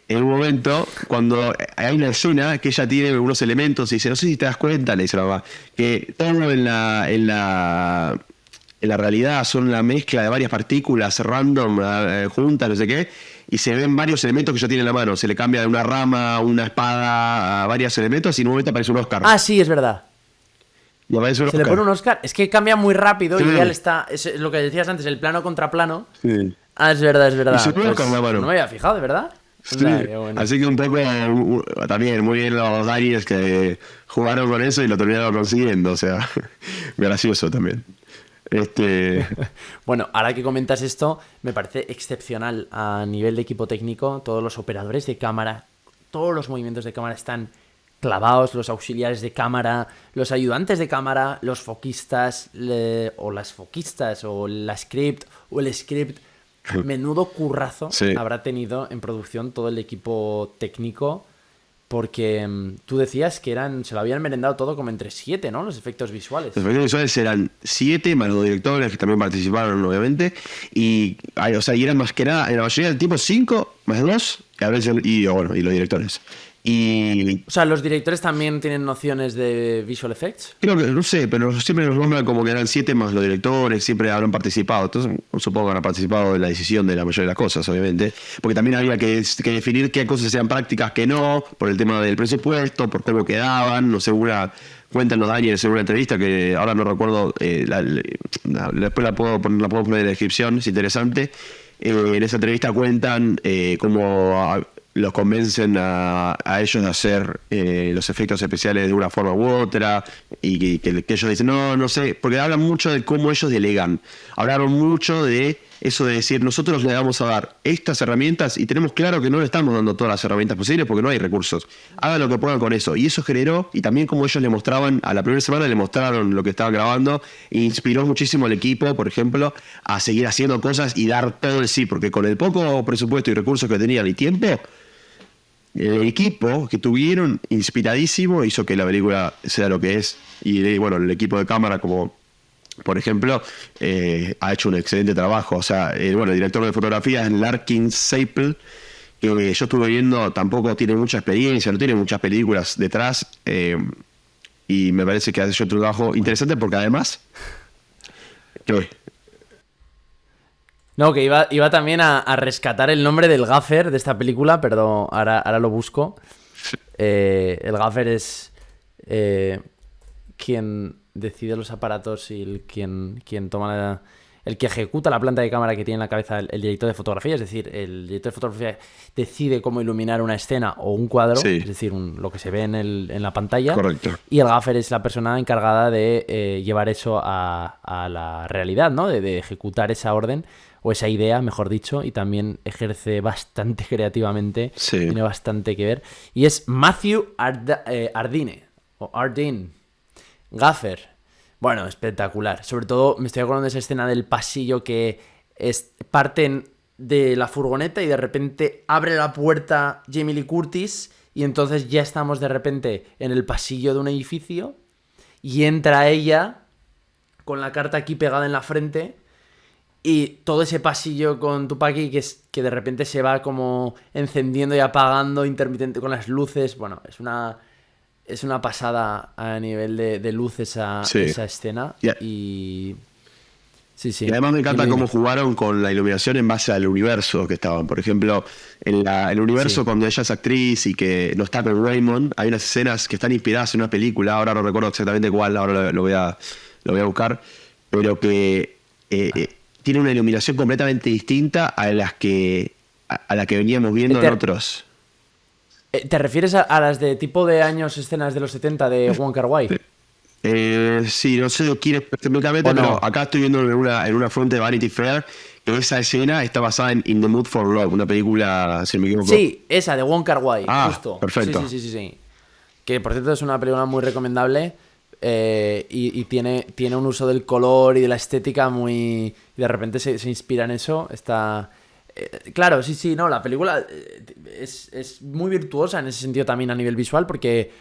En un momento, cuando hay una escena que ella tiene unos elementos y dice, no sé si te das cuenta, le dice la mamá, que todo en la realidad son la mezcla de varias partículas random juntas, no sé qué, y se ven varios elementos que ella tiene en la mano. Se le cambia de una rama, una espada, a varios elementos y en un momento aparece un Oscar. Ah, sí, es verdad. Y aparece un Se Oscar. le pone un Oscar. Es que cambia muy rápido Sí. y ya le está... Es lo que decías antes, el plano contra plano. Sí. Ah, es verdad. Y se pone con la mano. No me había fijado, de verdad. Sí. Qué bueno. Así que un poco también muy bien los Daniels que jugaron con eso y lo terminaron consiguiendo, o sea, gracioso también. Bueno, ahora que comentas esto, me parece excepcional a nivel de equipo técnico. Todos los operadores de cámara, todos los movimientos de cámara están clavados, los auxiliares de cámara, los ayudantes de cámara, los foquistas o las foquistas o la script o el script. Menudo currazo Sí. habrá tenido en producción todo el equipo técnico, porque tú decías que se lo habían merendado todo como entre 7, ¿no? Los efectos visuales. Los efectos visuales eran 7, más los directores que también participaron, obviamente, y eran más que nada, en la mayoría del tiempo 5, más 2, y los directores. Y O sea, los directores también tienen nociones de visual effects. creo que, no sé, pero siempre nos nombran como que eran 7 más los directores, siempre habrán participado. Entonces, supongo que han participado en la decisión de la mayoría de las cosas, obviamente. Porque también había que definir qué cosas sean prácticas, que no, por el tema del presupuesto, por cómo quedaban. No sé, cuentan los Daniels en una entrevista que ahora no recuerdo, después la puedo poner en la descripción, es interesante. En esa entrevista cuentan cómo los convencen a ellos de hacer los efectos especiales de una forma u otra y que ellos dicen, no sé, porque hablan mucho de cómo ellos delegan. Hablaron mucho de eso de decir, nosotros le vamos a dar estas herramientas y tenemos claro que no le estamos dando todas las herramientas posibles porque no hay recursos. Hagan lo que puedan con eso. Y eso generó, y también como ellos le mostraban, a la primera semana le mostraron lo que estaban grabando, e inspiró muchísimo al equipo, por ejemplo, a seguir haciendo cosas y dar todo el sí, porque con el poco presupuesto y recursos que tenían y tiempo, el equipo que tuvieron inspiradísimo hizo que la película sea lo que es. Y bueno, el equipo de cámara, como por ejemplo, ha hecho un excelente trabajo. O sea, el director de fotografía es Larkin Saple, que yo estuve viendo, tampoco tiene mucha experiencia, no tiene muchas películas detrás, y me parece que ha hecho un trabajo interesante porque además... No, que iba también a rescatar el nombre del gaffer de esta película, pero ahora lo busco. El gaffer es quien decide los aparatos y quien toma el que ejecuta la planta de cámara que tiene en la cabeza el director de fotografía. Es decir, el director de fotografía decide cómo iluminar una escena o un cuadro, Sí. es decir, lo que se ve en la pantalla. Correcto. Y el gaffer es la persona encargada de llevar eso a la realidad, ¿no? De ejecutar esa orden o esa idea, mejor dicho, y también ejerce bastante creativamente. Sí. Tiene bastante que ver. Y es Matthew Ardine, o Ardine, gaffer. Bueno, espectacular. Sobre todo me estoy acordando de esa escena del pasillo que parten de la furgoneta y de repente abre la puerta Jamie Lee Curtis y entonces ya estamos de repente en el pasillo de un edificio y entra ella con la carta aquí pegada en la frente y todo ese pasillo con Tupaki que de repente se va como encendiendo y apagando intermitente con las luces. Bueno, es una pasada a nivel de luz esa escena. Yeah. Y sí. Y además me encanta Dime. cómo jugaron con la iluminación en base al universo que estaban. Por ejemplo, en el universo Sí. cuando ella es actriz y que no está con Raymond, hay unas escenas que están inspiradas en una película, ahora no recuerdo exactamente cuál, ahora lo voy a buscar, pero que tiene una iluminación completamente distinta a la que veníamos viendo en otros. ¿Te refieres a las de tipo de años escenas de los 70 de Wong Kar-wai? Sí, no sé quién específicamente, ¿O no? pero acá estoy viendo en una fuente de Vanity Fair que esa escena está basada en In the Mood for Love, una película, si no me equivoco. Sí, esa de Wong Kar-wai, Ah, justo. perfecto. Sí. Que por cierto es una película muy recomendable y tiene un uso del color y de la estética muy... Y de repente se inspira en eso. Está... claro, sí, no, la película es muy virtuosa en ese sentido también a nivel visual porque,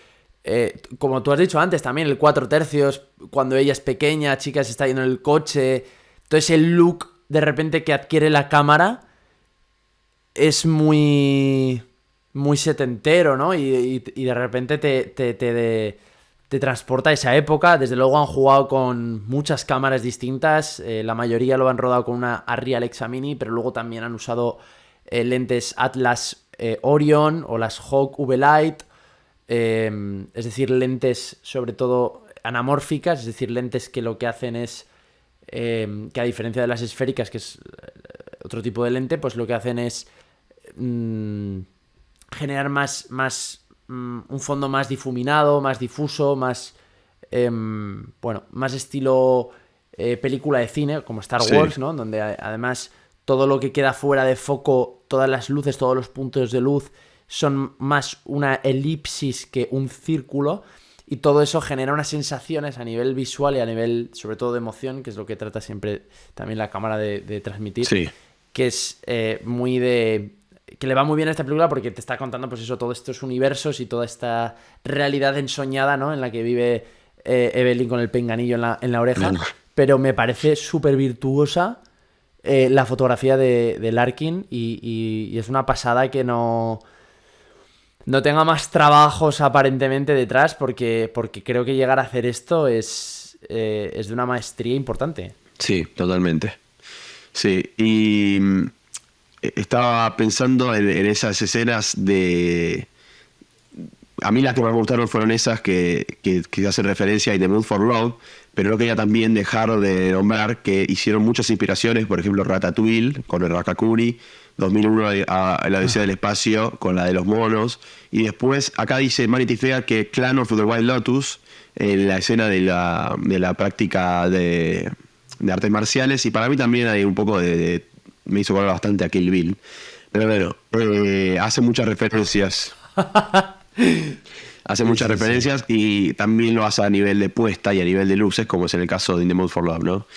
como tú has dicho antes, también el 4/3, cuando ella es pequeña, chica, se está yendo en el coche, todo ese look de repente que adquiere la cámara es muy setentero, ¿no? Y de repente te transporta a esa época. Desde luego han jugado con muchas cámaras distintas. La mayoría lo han rodado con una Arri Alexa Mini, pero luego también han usado lentes Atlas Orion o las Hawk V-Lite. Es decir, lentes sobre todo anamórficas, es decir, lentes que lo que hacen es que a diferencia de las esféricas, que es otro tipo de lente, pues lo que hacen es generar un fondo más difuminado, más difuso, más más estilo película de cine, como Star Wars, ¿no? Donde además todo lo que queda fuera de foco, todas las luces, todos los puntos de luz son más una elipsis que un círculo, y todo eso genera unas sensaciones a nivel visual y a nivel sobre todo de emoción, que es lo que trata siempre también la cámara de transmitir. Sí. Que es que le va muy bien a esta película porque te está contando, pues eso, todos estos universos y toda esta realidad ensoñada, ¿no? En la que vive Evelyn con el pinganillo en la oreja. Bueno. Pero me parece súper virtuosa la fotografía de Larkin y es una pasada que no tenga más trabajos aparentemente detrás porque creo que llegar a hacer esto es de una maestría importante. Sí, totalmente. Sí, y estaba pensando en esas escenas de... A mí las que más me gustaron fueron esas que hacen referencia a In the Mood for Love, pero no quería también dejar de nombrar que hicieron muchas inspiraciones, por ejemplo Ratatouille con el Raccacuri, 2001 a la Odisea del Espacio con la de los monos, y después acá dice Vanity Fair que Clan of the White Lotus, en la escena de la práctica de artes marciales, y para mí también hay un poco me hizo acordar bastante a Kill Bill, pero bueno, hace muchas referencias. Hace muchas referencias y también lo hace a nivel de puesta y a nivel de luces, como es en el caso de In the Mood for Love, ¿no?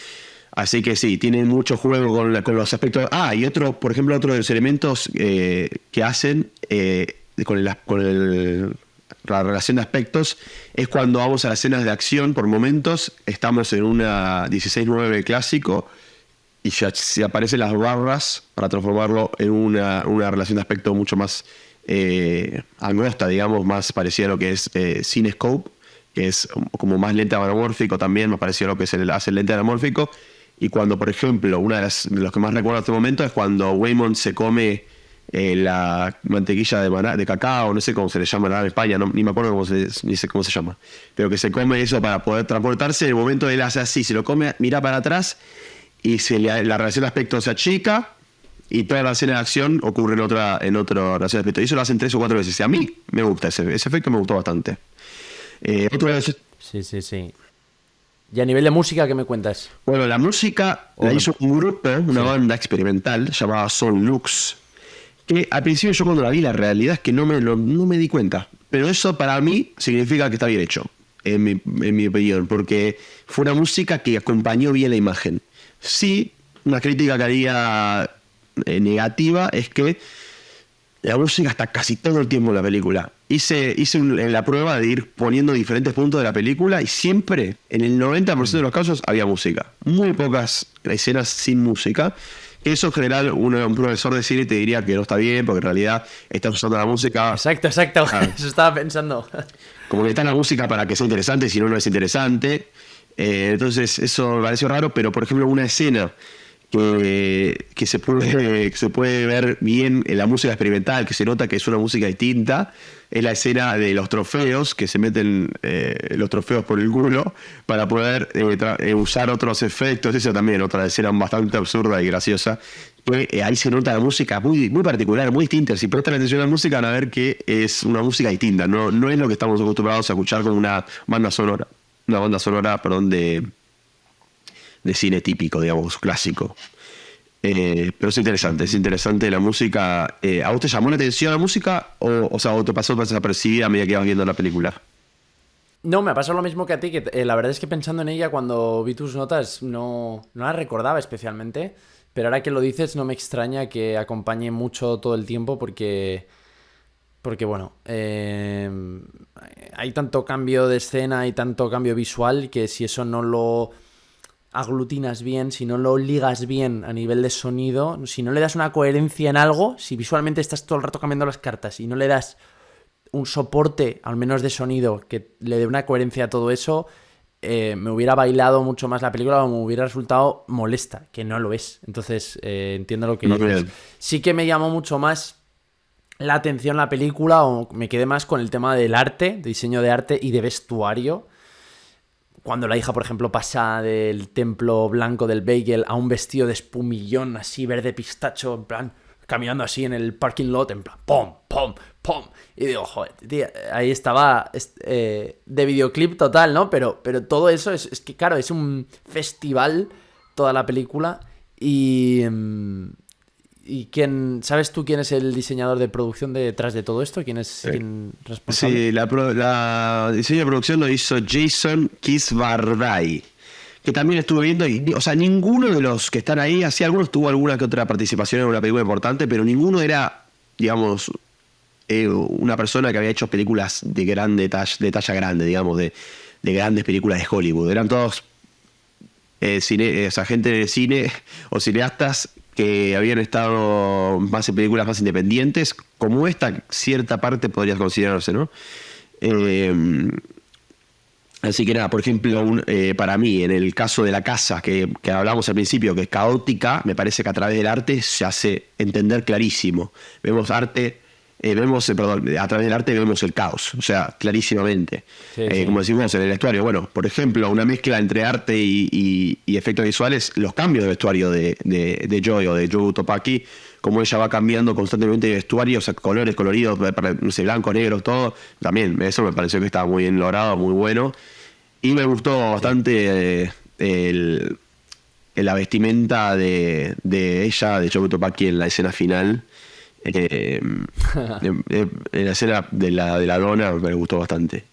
Así que sí, tiene mucho juego con los aspectos. Ah, y otro, por ejemplo, otro de los elementos que hacen con la relación de aspectos es cuando vamos a las escenas de acción. Por momentos estamos en una 16:9 clásico y se aparecen las barras para transformarlo en una relación de aspecto mucho más angosta, digamos, más parecida a lo que es CineScope, que es como más lente anamórfico también, más parecido a lo que hace el lente anamórfico. Y cuando, por ejemplo, de los que más recuerdo en este momento es cuando Waymond se come la mantequilla de cacao, no sé cómo se le llama en España, ni me acuerdo ni sé cómo se llama, pero que se come eso para poder transportarse. En el momento él hace así, se lo come, mira para atrás y la relación de aspecto se achica y toda la escena de acción ocurre en otra relación de aspecto. Y eso lo hacen 3 o 4 veces. Y a mí me gusta ese efecto, me gustó bastante. Otra vez. Sí. ¿Y a nivel de música qué me cuentas? Bueno, la música la hizo un grupo, una banda experimental llamada Son Lux, que al principio yo cuando la vi, la realidad es que no me di cuenta. Pero eso para mí significa que está bien hecho, en mi opinión, porque fue una música que acompañó bien la imagen. Sí, una crítica que haría negativa es que la música está casi todo el tiempo en la película. Hice la prueba de ir poniendo diferentes puntos de la película y siempre, en el 90% de los casos, había música. Muy pocas escenas sin música. Eso en general, un profesor de cine te diría que no está bien, porque en realidad estás usando la música... Exacto. Eso estaba pensando. Como que está la música para que sea interesante, si no, no es interesante. Entonces, eso me pareció raro, pero por ejemplo, una escena que se puede ver bien en la música experimental, que se nota que es una música distinta, es la escena de los trofeos, que se meten los trofeos por el culo para poder usar otros efectos. Esa también, otra escena bastante absurda y graciosa. Ahí se nota la música muy, muy particular, muy distinta. Si prestan atención a la música, van a ver que es una música distinta. No es lo que estamos acostumbrados a escuchar con una banda sonora. Una banda sonora, perdón, de cine típico, digamos, clásico. Pero es interesante la música. ¿A vos te llamó la atención la música o te pasó desapercibida a medida que ibas viendo la película? No, me ha pasado lo mismo que a ti, que la verdad es que pensando en ella cuando vi tus notas no la recordaba especialmente, pero ahora que lo dices no me extraña que acompañe mucho todo el tiempo porque bueno, hay tanto cambio de escena y tanto cambio visual que si eso no lo aglutinas bien, si no lo ligas bien a nivel de sonido, si no le das una coherencia en algo, si visualmente estás todo el rato cambiando las cartas y no le das un soporte, al menos de sonido, que le dé una coherencia a todo eso, me hubiera bailado mucho más la película o me hubiera resultado molesta, que no lo es. Entonces, entiendo lo que dices. Sí que me llamó mucho más la atención la película, o me quedé más con el tema del arte, de diseño de arte y de vestuario. Cuando la hija, por ejemplo, pasa del templo blanco del bagel a un vestido de espumillón así verde pistacho, en plan, caminando así en el parking lot, en plan, pom, pom, pom. Y digo, joder, tío, ahí estaba de videoclip total, ¿no? Pero todo eso es que, claro, es un festival toda la película. ¿Y sabes tú quién es el diseñador de producción detrás de todo esto? ¿Quién es responsable? Sí, la diseño de producción lo hizo Jason Kisbardai, que también estuve viendo, o sea, ninguno de los que están ahí, así algunos tuvo alguna que otra participación en una película importante, pero ninguno era, digamos, una persona que había hecho películas de talla grande, digamos, de grandes películas de Hollywood. Eran todos gente de cine o cineastas que habían estado más en películas más independientes, como esta cierta parte podría considerarse, ¿no? Así que nada, por ejemplo, para mí, en el caso de La Casa, que hablamos al principio, que es caótica, me parece que a través del arte se hace entender clarísimo. Vemos arte... a través del arte vemos el caos, o sea, clarísimamente. Sí. Como decimos en el vestuario, bueno, por ejemplo, una mezcla entre arte y efectos visuales, los cambios de vestuario de Joy o de Joe Topaki, como ella va cambiando constantemente de vestuario, o sea, colores, coloridos, no sé, blanco, negro, todo, también, eso me pareció que estaba muy bien logrado, muy bueno. Y me gustó bastante la vestimenta de ella, de Joe Topaki en la escena final. En la escena de la dona me gustó bastante.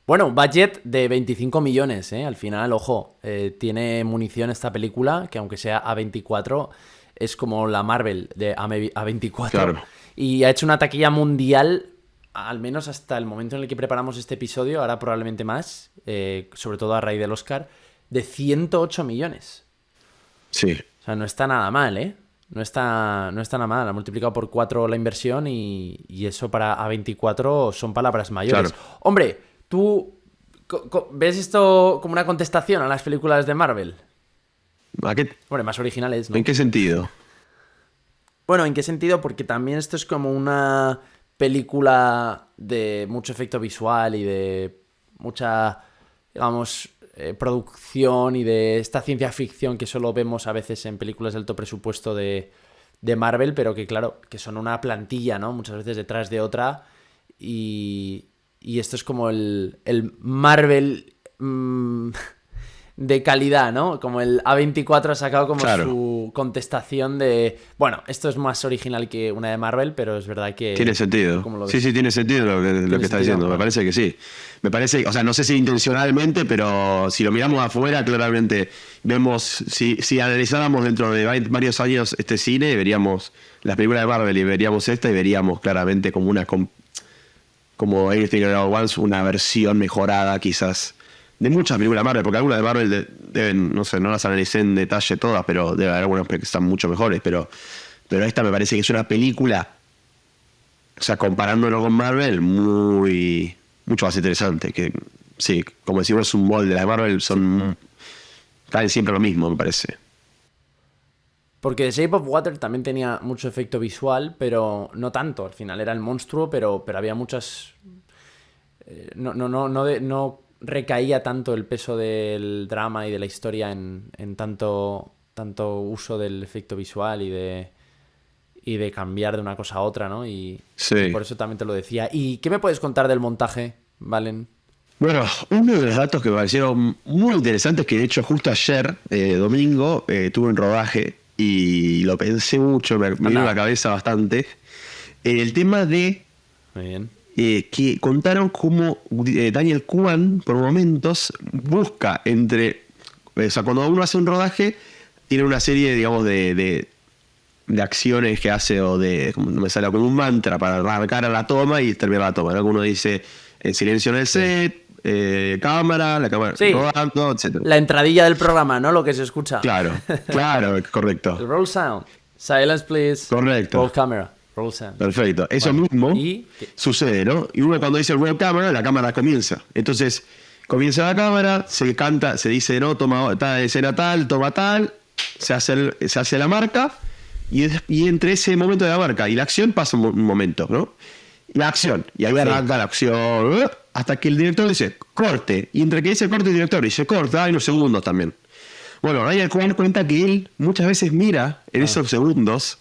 Bueno, budget de 25 millones, al final, ojo, tiene munición esta película, que aunque sea A24, es como la Marvel de A24. Claro. Y ha hecho una taquilla mundial, al menos hasta el momento en el que preparamos este episodio, ahora probablemente más, sobre todo a raíz del Oscar, de 108 millones. Sí. O sea, no está nada mal, ¿eh? No está nada mal, ha multiplicado por 4 la inversión y eso para A24 son palabras mayores. Claro. Hombre, tú ¿Ves esto como una contestación a las películas de Marvel? ¿A qué, Bueno, más originales, ¿no? ¿En qué sentido? Bueno, ¿en qué sentido? Porque también esto es como una película de mucho efecto visual y de mucha, digamos, producción y de esta ciencia ficción que solo vemos a veces en películas de alto presupuesto de Marvel, pero que claro, que son una plantilla, ¿no? Muchas veces detrás de otra y esto es como el Marvel de calidad, ¿no? Como el A24 ha sacado como Claro. su contestación de... Bueno, esto es más original que una de Marvel, pero es verdad que... Tiene sentido. ¿Cómo lo ves? Sí, sí, tiene sentido lo que está sentido, diciendo. Me claro. parece que sí. Me parece, o sea, no sé si intencionalmente, pero si lo miramos afuera, claramente vemos, si analizáramos dentro de varios años este cine, veríamos las películas de Marvel y veríamos esta y veríamos claramente como como Everything All at Once, una versión mejorada quizás de muchas películas de Marvel, porque algunas de Marvel deben, no sé, no las analicé en detalle todas, pero debe haber algunas que están mucho mejores, pero esta me parece que es una película, o sea, comparándolo con Marvel, mucho más interesante. Que sí, como decimos, es un molde. Las de Marvel caen siempre lo mismo, me parece. Porque The Shape of Water también tenía mucho efecto visual, pero no tanto. Al final era el monstruo, pero había muchas... No recaía tanto el peso del drama y de la historia en tanto uso del efecto visual y de cambiar de una cosa a otra, ¿no? Y Sí. por eso también te lo decía. ¿Y qué me puedes contar del montaje, Valen? Bueno, uno de los datos que me parecieron muy interesantes, que de hecho justo ayer, domingo, tuve un rodaje y lo pensé mucho, me vino a la cabeza bastante. El tema de Muy bien. que contaron cómo Daniel Kwan, por momentos, busca o sea, cuando uno hace un rodaje, tiene una serie, digamos, de acciones que hace, o como no me sale, como un mantra para arrancar a la toma y terminar la toma, ¿no? Uno dice silencio en el set, cámara, la cámara Sí. rodando, etc. La entradilla del programa, ¿no? Lo que se escucha. Claro, correcto. El roll sound. Silence, please. Correcto. Roll camera. Roll sound. Perfecto. Eso Bueno, mismo ¿y qué? sucede, ¿no? Y uno cuando dice web cámara, la cámara comienza. Entonces, comienza la cámara, se canta, se dice, no, toma tal escena tal, toma tal, se hace la marca, y entre ese momento de la marca y la acción pasa un momento, ¿no? La acción, y ahí arranca la acción, hasta que el director dice, corte, y entre que dice corte el director dice corta, hay unos segundos también. Bueno, Ryan Kwan cuenta que él muchas veces mira en esos segundos,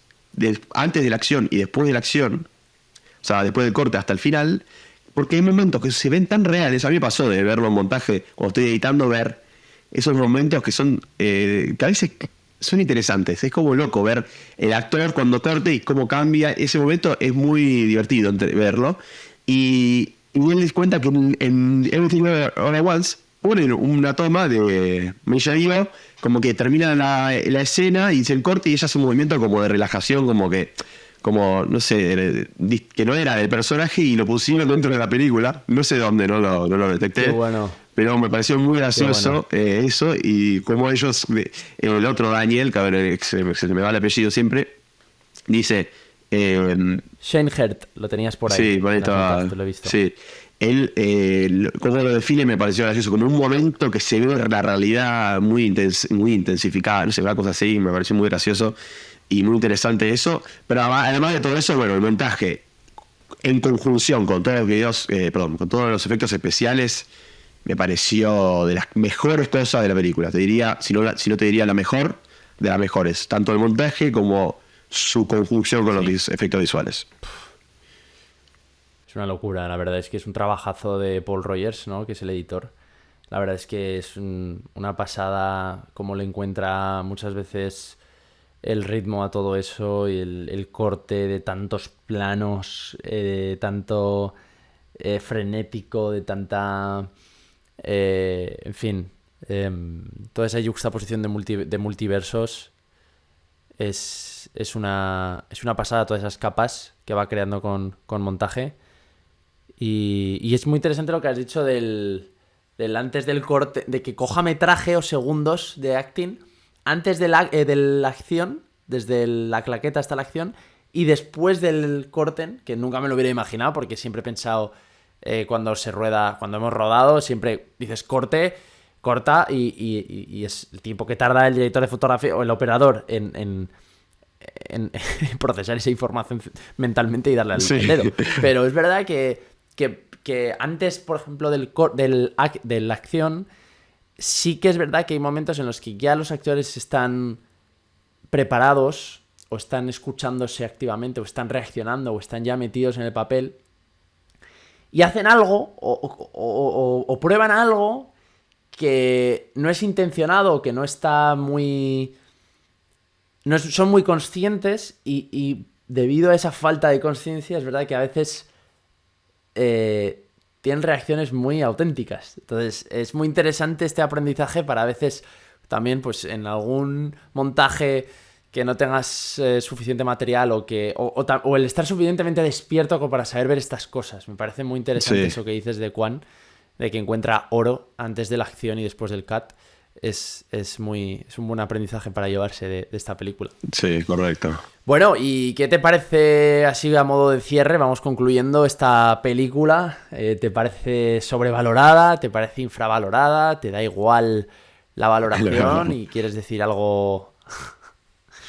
antes de la acción y después de la acción, o sea, después del corte hasta el final, porque hay momentos que se ven tan reales. A mí me pasó de verlo en montaje, cuando estoy editando, ver esos momentos que son, que a veces son interesantes. Es como loco ver el actor cuando corte y cómo cambia. Ese momento es muy divertido verlo. Y él les cuenta que en Everything All at Once ponen una toma de Michelle Yeoh, como que termina la escena y dice el corte y ella hace un movimiento como de relajación, como no sé, que no era del personaje y lo pusieron dentro de la película. No sé dónde, no lo detecté. Qué bueno. Pero me pareció muy gracioso eso, y como ellos, el otro Daniel, que a ver, se me va el apellido siempre, dice... Shane Hurt, lo tenías por ahí. Sí, por ahí en las estaba. notas, te lo he visto. Sí. Él, como lo define, me pareció gracioso, con un momento que se ve la realidad muy intensificada, no sé, una cosa así, me pareció muy gracioso y muy interesante eso. Pero además de todo eso, bueno, el montaje en conjunción con todos los videos, con todos los efectos especiales, me pareció de las mejores cosas de la película. Te diría, si no te diría la mejor, de las mejores. Tanto el montaje como su conjunción con los efectos visuales. Es una locura, la verdad es que es un trabajazo de Paul Rogers, ¿no? Que es el editor. La verdad es que es una pasada cómo le encuentra muchas veces el ritmo a todo eso y el corte de tantos planos, tanto frenético, de tanta... en fin, toda esa yuxtaposición de multiversos es una pasada, todas esas capas que va creando con montaje. Y es muy interesante lo que has dicho del antes del corte, de que coja metraje o segundos de acting antes de la acción, desde la claqueta hasta la acción, y después del corte, que nunca me lo hubiera imaginado porque siempre he pensado cuando se rueda, cuando hemos rodado, siempre dices corta y es el tiempo que tarda el director de fotografía o el operador en procesar esa información mentalmente y darle al Sí. el dedo. Pero es verdad que antes, por ejemplo, de la acción, sí que es verdad que hay momentos en los que ya los actores están preparados o están escuchándose activamente o están reaccionando o están ya metidos en el papel y hacen algo o prueban algo que no es intencionado, que no está muy... No son muy conscientes y debido a esa falta de conciencia es verdad que a veces tienen reacciones muy auténticas. Entonces es muy interesante este aprendizaje para a veces también pues en algún montaje que no tengas suficiente material o el estar suficientemente despierto como para saber ver estas cosas. Me parece muy interesante Sí. eso que dices de Kwan, de que encuentra oro antes de la acción y después del cut. Es un buen aprendizaje para llevarse de esta película. Sí, correcto. Bueno, ¿y qué te parece así a modo de cierre? Vamos concluyendo esta película. ¿Te parece sobrevalorada? ¿Te parece infravalorada? ¿Te da igual la valoración? ¿Y quieres decir algo?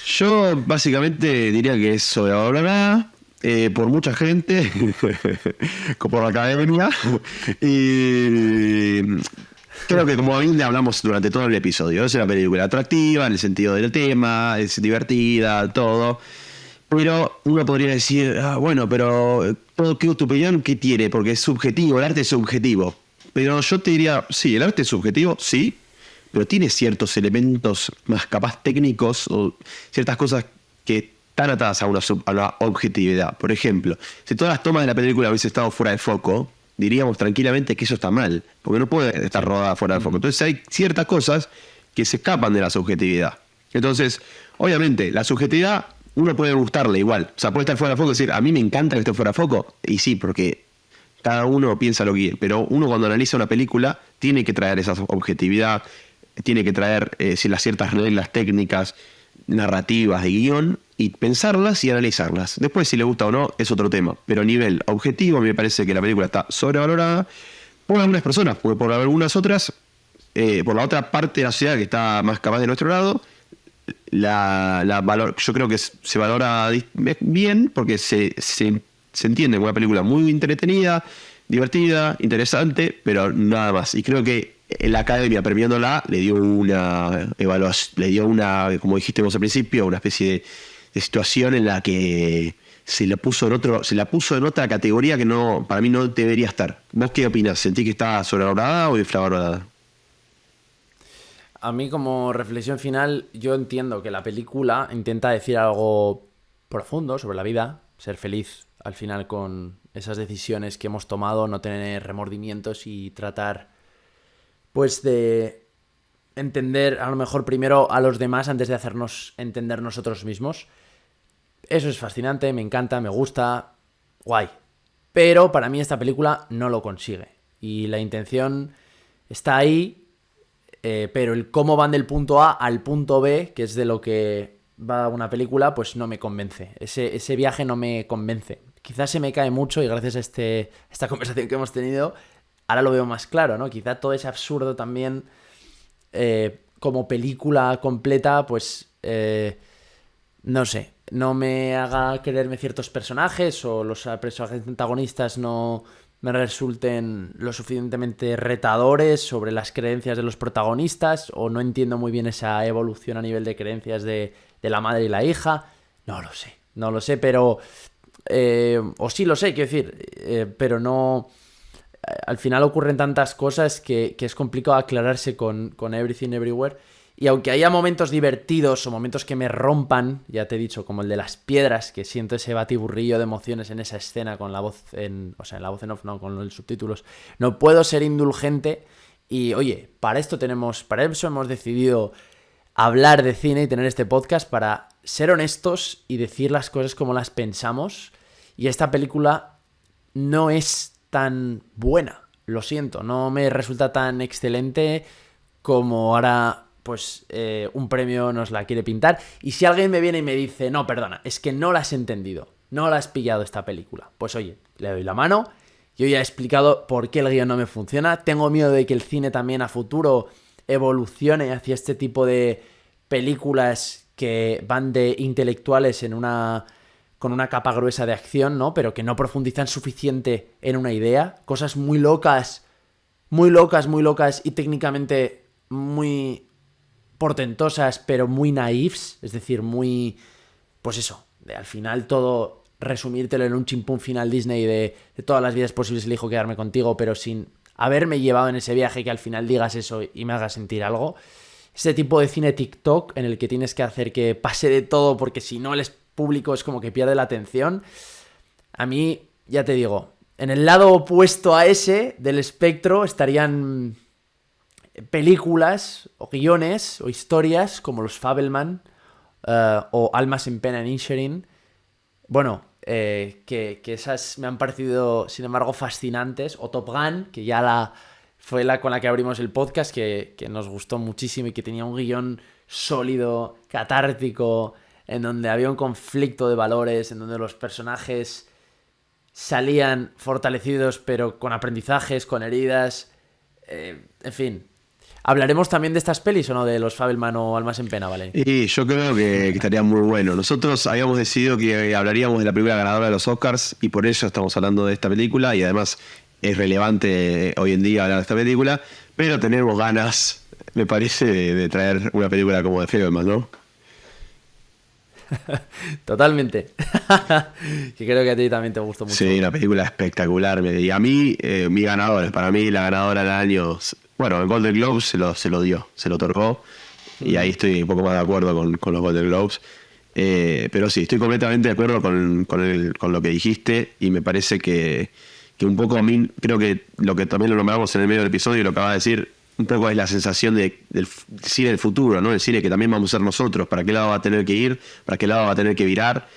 Yo básicamente diría que es sobrevalorada por mucha gente, como por la academia, y creo que como bien hablamos durante todo el episodio, es una película atractiva en el sentido del tema, es divertida, todo, pero uno podría decir, bueno, pero ¿qué tu opinión qué tiene? Porque es subjetivo, el arte es subjetivo. Pero yo te diría, sí, el arte es subjetivo, sí, pero tiene ciertos elementos más capaz técnicos o ciertas cosas que están atadas a una objetividad. Por ejemplo, si todas las tomas de la película hubiesen estado fuera de foco, diríamos tranquilamente que eso está mal, porque no puede estar rodada fuera de foco. Entonces hay ciertas cosas que se escapan de la subjetividad. Entonces, obviamente, la subjetividad uno puede gustarle igual. O sea, puede estar fuera de foco y decir, a mí me encanta que esté fuera de foco. Y sí, porque cada uno piensa lo que quiere. Pero uno cuando analiza una película tiene que traer esa objetividad, tiene que traer las ciertas reglas técnicas, narrativas de guión y pensarlas y analizarlas. Después si le gusta o no es otro tema, pero a nivel objetivo me parece que la película está sobrevalorada por algunas personas, porque por algunas otras, por la otra parte de la sociedad que está más capaz de nuestro lado, yo creo que se valora bien porque se entiende como una película muy entretenida, divertida, interesante, pero nada más. Y creo que la academia premiándola le dio una evaluación, le dio una, como dijiste vos al principio, una especie de situación en la que se la puso en otra categoría que no, para mí no debería estar. ¿Vos qué opinás? ¿Sentís que está sobrevalorada o infravalorada? A mí como reflexión final, yo entiendo que la película intenta decir algo profundo sobre la vida, ser feliz al final con esas decisiones que hemos tomado, no tener remordimientos y tratar pues de entender a lo mejor primero a los demás antes de hacernos entender nosotros mismos. Eso es fascinante, me encanta, me gusta, guay. Pero para mí esta película no lo consigue. Y la intención está ahí, pero el cómo van del punto A al punto B, que es de lo que va una película, pues no me convence. Ese viaje no me convence. Quizás se me cae mucho y gracias a esta conversación que hemos tenido, ahora lo veo más claro, ¿no? Quizá todo ese absurdo también, como película completa, pues no sé, no me haga quererme ciertos personajes o los personajes antagonistas no me resulten lo suficientemente retadores sobre las creencias de los protagonistas o no entiendo muy bien esa evolución a nivel de creencias de la madre y la hija. No lo sé, pero... o sí lo sé, quiero decir, pero no... Al final ocurren tantas cosas que es complicado aclararse con Everything Everywhere. Y aunque haya momentos divertidos o momentos que me rompan, ya te he dicho, como el de las piedras, que siento ese batiburrillo de emociones en esa escena con la voz en la voz en off, no, con los subtítulos, no puedo ser indulgente. Y oye, para eso hemos decidido hablar de cine y tener este podcast, para ser honestos y decir las cosas como las pensamos. Y esta película no es tan buena, lo siento, no me resulta tan excelente como ahora pues un premio nos la quiere pintar. Y si alguien me viene y me dice, no, perdona, es que no la has entendido, no la has pillado esta película, pues oye, le doy la mano Yo ya he explicado por qué el guión no me funciona. Tengo miedo de que el cine también a futuro evolucione hacia este tipo de películas que van de intelectuales con una capa gruesa de acción, ¿no? Pero que no profundizan suficiente en una idea. Cosas muy locas, muy locas, muy locas y técnicamente muy portentosas, pero muy naifs. Es decir, muy... Pues eso, de al final todo resumírtelo en un chimpún final Disney de todas las vidas posibles elijo quedarme contigo, pero sin haberme llevado en ese viaje que al final digas eso y me hagas sentir algo. Ese tipo de cine TikTok en el que tienes que hacer que pase de todo porque si no el público es como que pierde la atención. A mí, ya te digo, en el lado opuesto a ese del espectro estarían películas o guiones o historias como los Fabelman o Almas en Pena en Inisherin. Bueno, que esas me han parecido, sin embargo, fascinantes. O Top Gun, que ya fue la con la que abrimos el podcast, que nos gustó muchísimo y que tenía un guión sólido, catártico, en donde había un conflicto de valores, en donde los personajes salían fortalecidos, pero con aprendizajes, con heridas. En fin. ¿Hablaremos también de estas pelis o no? De los Fabelman o Almas en Pena, ¿vale? Y yo creo que estaría muy bueno. Nosotros habíamos decidido que hablaríamos de la película ganadora de los Oscars y por eso estamos hablando de esta película y además es relevante hoy en día hablar de esta película, pero tenemos ganas, me parece, de traer una película como de Fabelman, ¿no? Totalmente. Que creo que a ti también te gustó mucho. Sí, una película espectacular. Y a mí, mi ganadora, para mí la ganadora del año, bueno, el Golden Globe se lo dio, se lo otorgó. Y ahí estoy un poco más de acuerdo con los Golden Globes. Pero sí, estoy completamente de acuerdo con lo que dijiste y me parece que un poco a mí, creo que lo que también lo nombramos en el medio del episodio y lo acaba de decir, un poco es la sensación del cine del futuro, ¿no? El cine que también vamos a ser nosotros, para qué lado va a tener que ir, para qué lado va a tener que virar.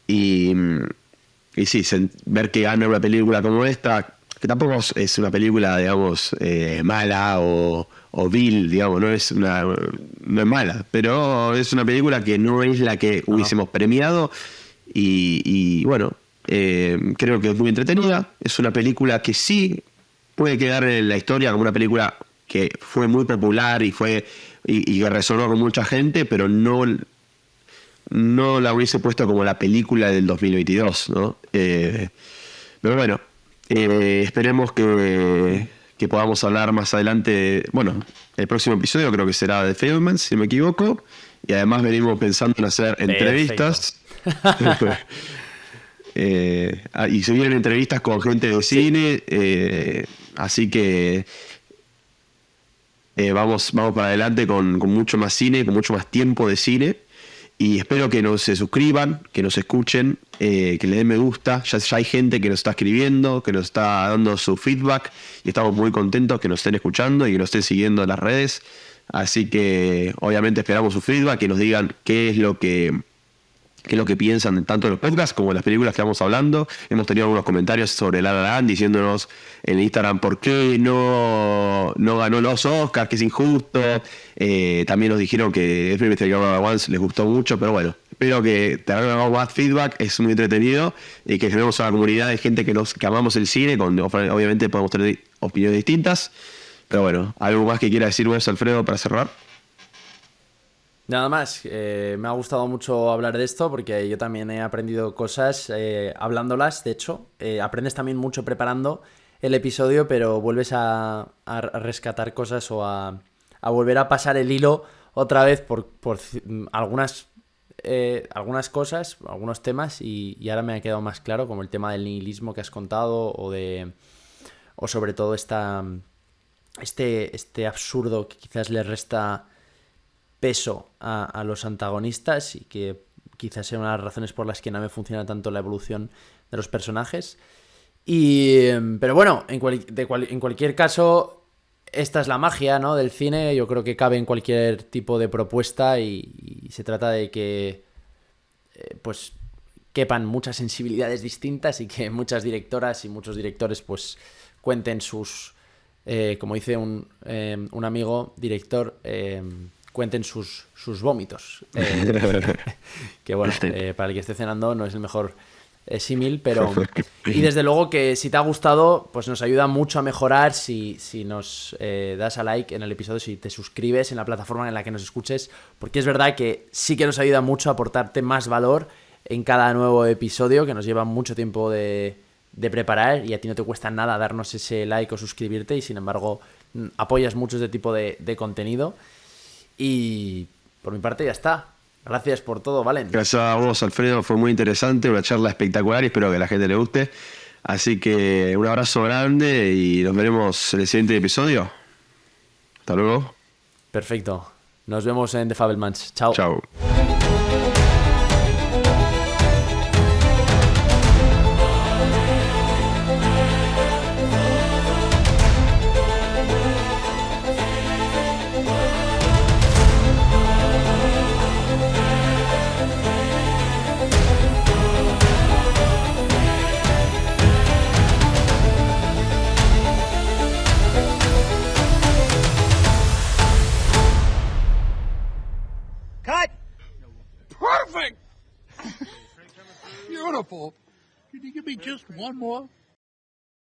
Y sí, ver que gana una película como esta, que tampoco es una película, digamos, mala o vil, digamos, no es mala, pero es una película que no es la que hubiésemos premiado y bueno, creo que es muy entretenida. Es una película que sí puede quedar en la historia como una película que fue muy popular y que resonó con mucha gente, pero no la hubiese puesto como la película del 2022, ¿no? Pero bueno, esperemos que podamos hablar más adelante. Bueno, el próximo episodio creo que será de Fabelman, si no me equivoco, y además venimos pensando en hacer entrevistas. Y se vienen entrevistas con gente de cine, así que vamos para adelante con mucho más cine, con mucho más tiempo de cine. Y espero que nos se suscriban, que nos escuchen, que le den me gusta. Ya hay gente que nos está escribiendo, que nos está dando su feedback. Y estamos muy contentos que nos estén escuchando y que nos estén siguiendo en las redes. Así que obviamente esperamos su feedback, que nos digan qué es lo que piensan tanto de los podcasts como de las películas que vamos hablando. Hemos tenido algunos comentarios sobre La La Land diciéndonos en Instagram por qué no ganó los Oscars, que es injusto. También nos dijeron que Every Mr. Once les gustó mucho, pero bueno, espero que tengamos más feedback, es muy entretenido y que generemos una comunidad de gente que amamos el cine, obviamente podemos tener opiniones distintas. Pero bueno, ¿algo más que quiera decir vos, Alfredo, para cerrar? Nada más, me ha gustado mucho hablar de esto porque yo también he aprendido cosas hablándolas, de hecho. Aprendes también mucho preparando el episodio, pero vuelves a rescatar cosas o a volver a pasar el hilo otra vez por algunas cosas, algunos temas y ahora me ha quedado más claro, como el tema del nihilismo que has contado o sobre todo este absurdo que quizás le resta peso a los antagonistas y que quizás sea una de las razones por las que no me funciona tanto la evolución de los personajes. Pero bueno, en cualquier caso, esta es la magia, ¿no?, del cine. Yo creo que cabe en cualquier tipo de propuesta y se trata de que pues quepan muchas sensibilidades distintas y que muchas directoras y muchos directores pues cuenten sus, como dice un amigo director, cuenten sus vómitos. Que bueno, para el que esté cenando no es el mejor símil, pero... Y desde luego que si te ha gustado, pues nos ayuda mucho a mejorar si nos das a like en el episodio, si te suscribes en la plataforma en la que nos escuches, porque es verdad que sí que nos ayuda mucho a aportarte más valor en cada nuevo episodio, que nos lleva mucho tiempo de preparar, y a ti no te cuesta nada darnos ese like o suscribirte, y sin embargo apoyas mucho este tipo de contenido. Y por mi parte ya está. Gracias por todo, Valen. Gracias a vos, Alfredo, fue muy interesante, una charla espectacular y espero que a la gente le guste. Así que un abrazo grande y nos veremos en el siguiente episodio. Hasta luego. Perfecto. Nos vemos en The Fabelmans. Chao. Chao. Cut! Perfect! Beautiful. Can you give me just one more?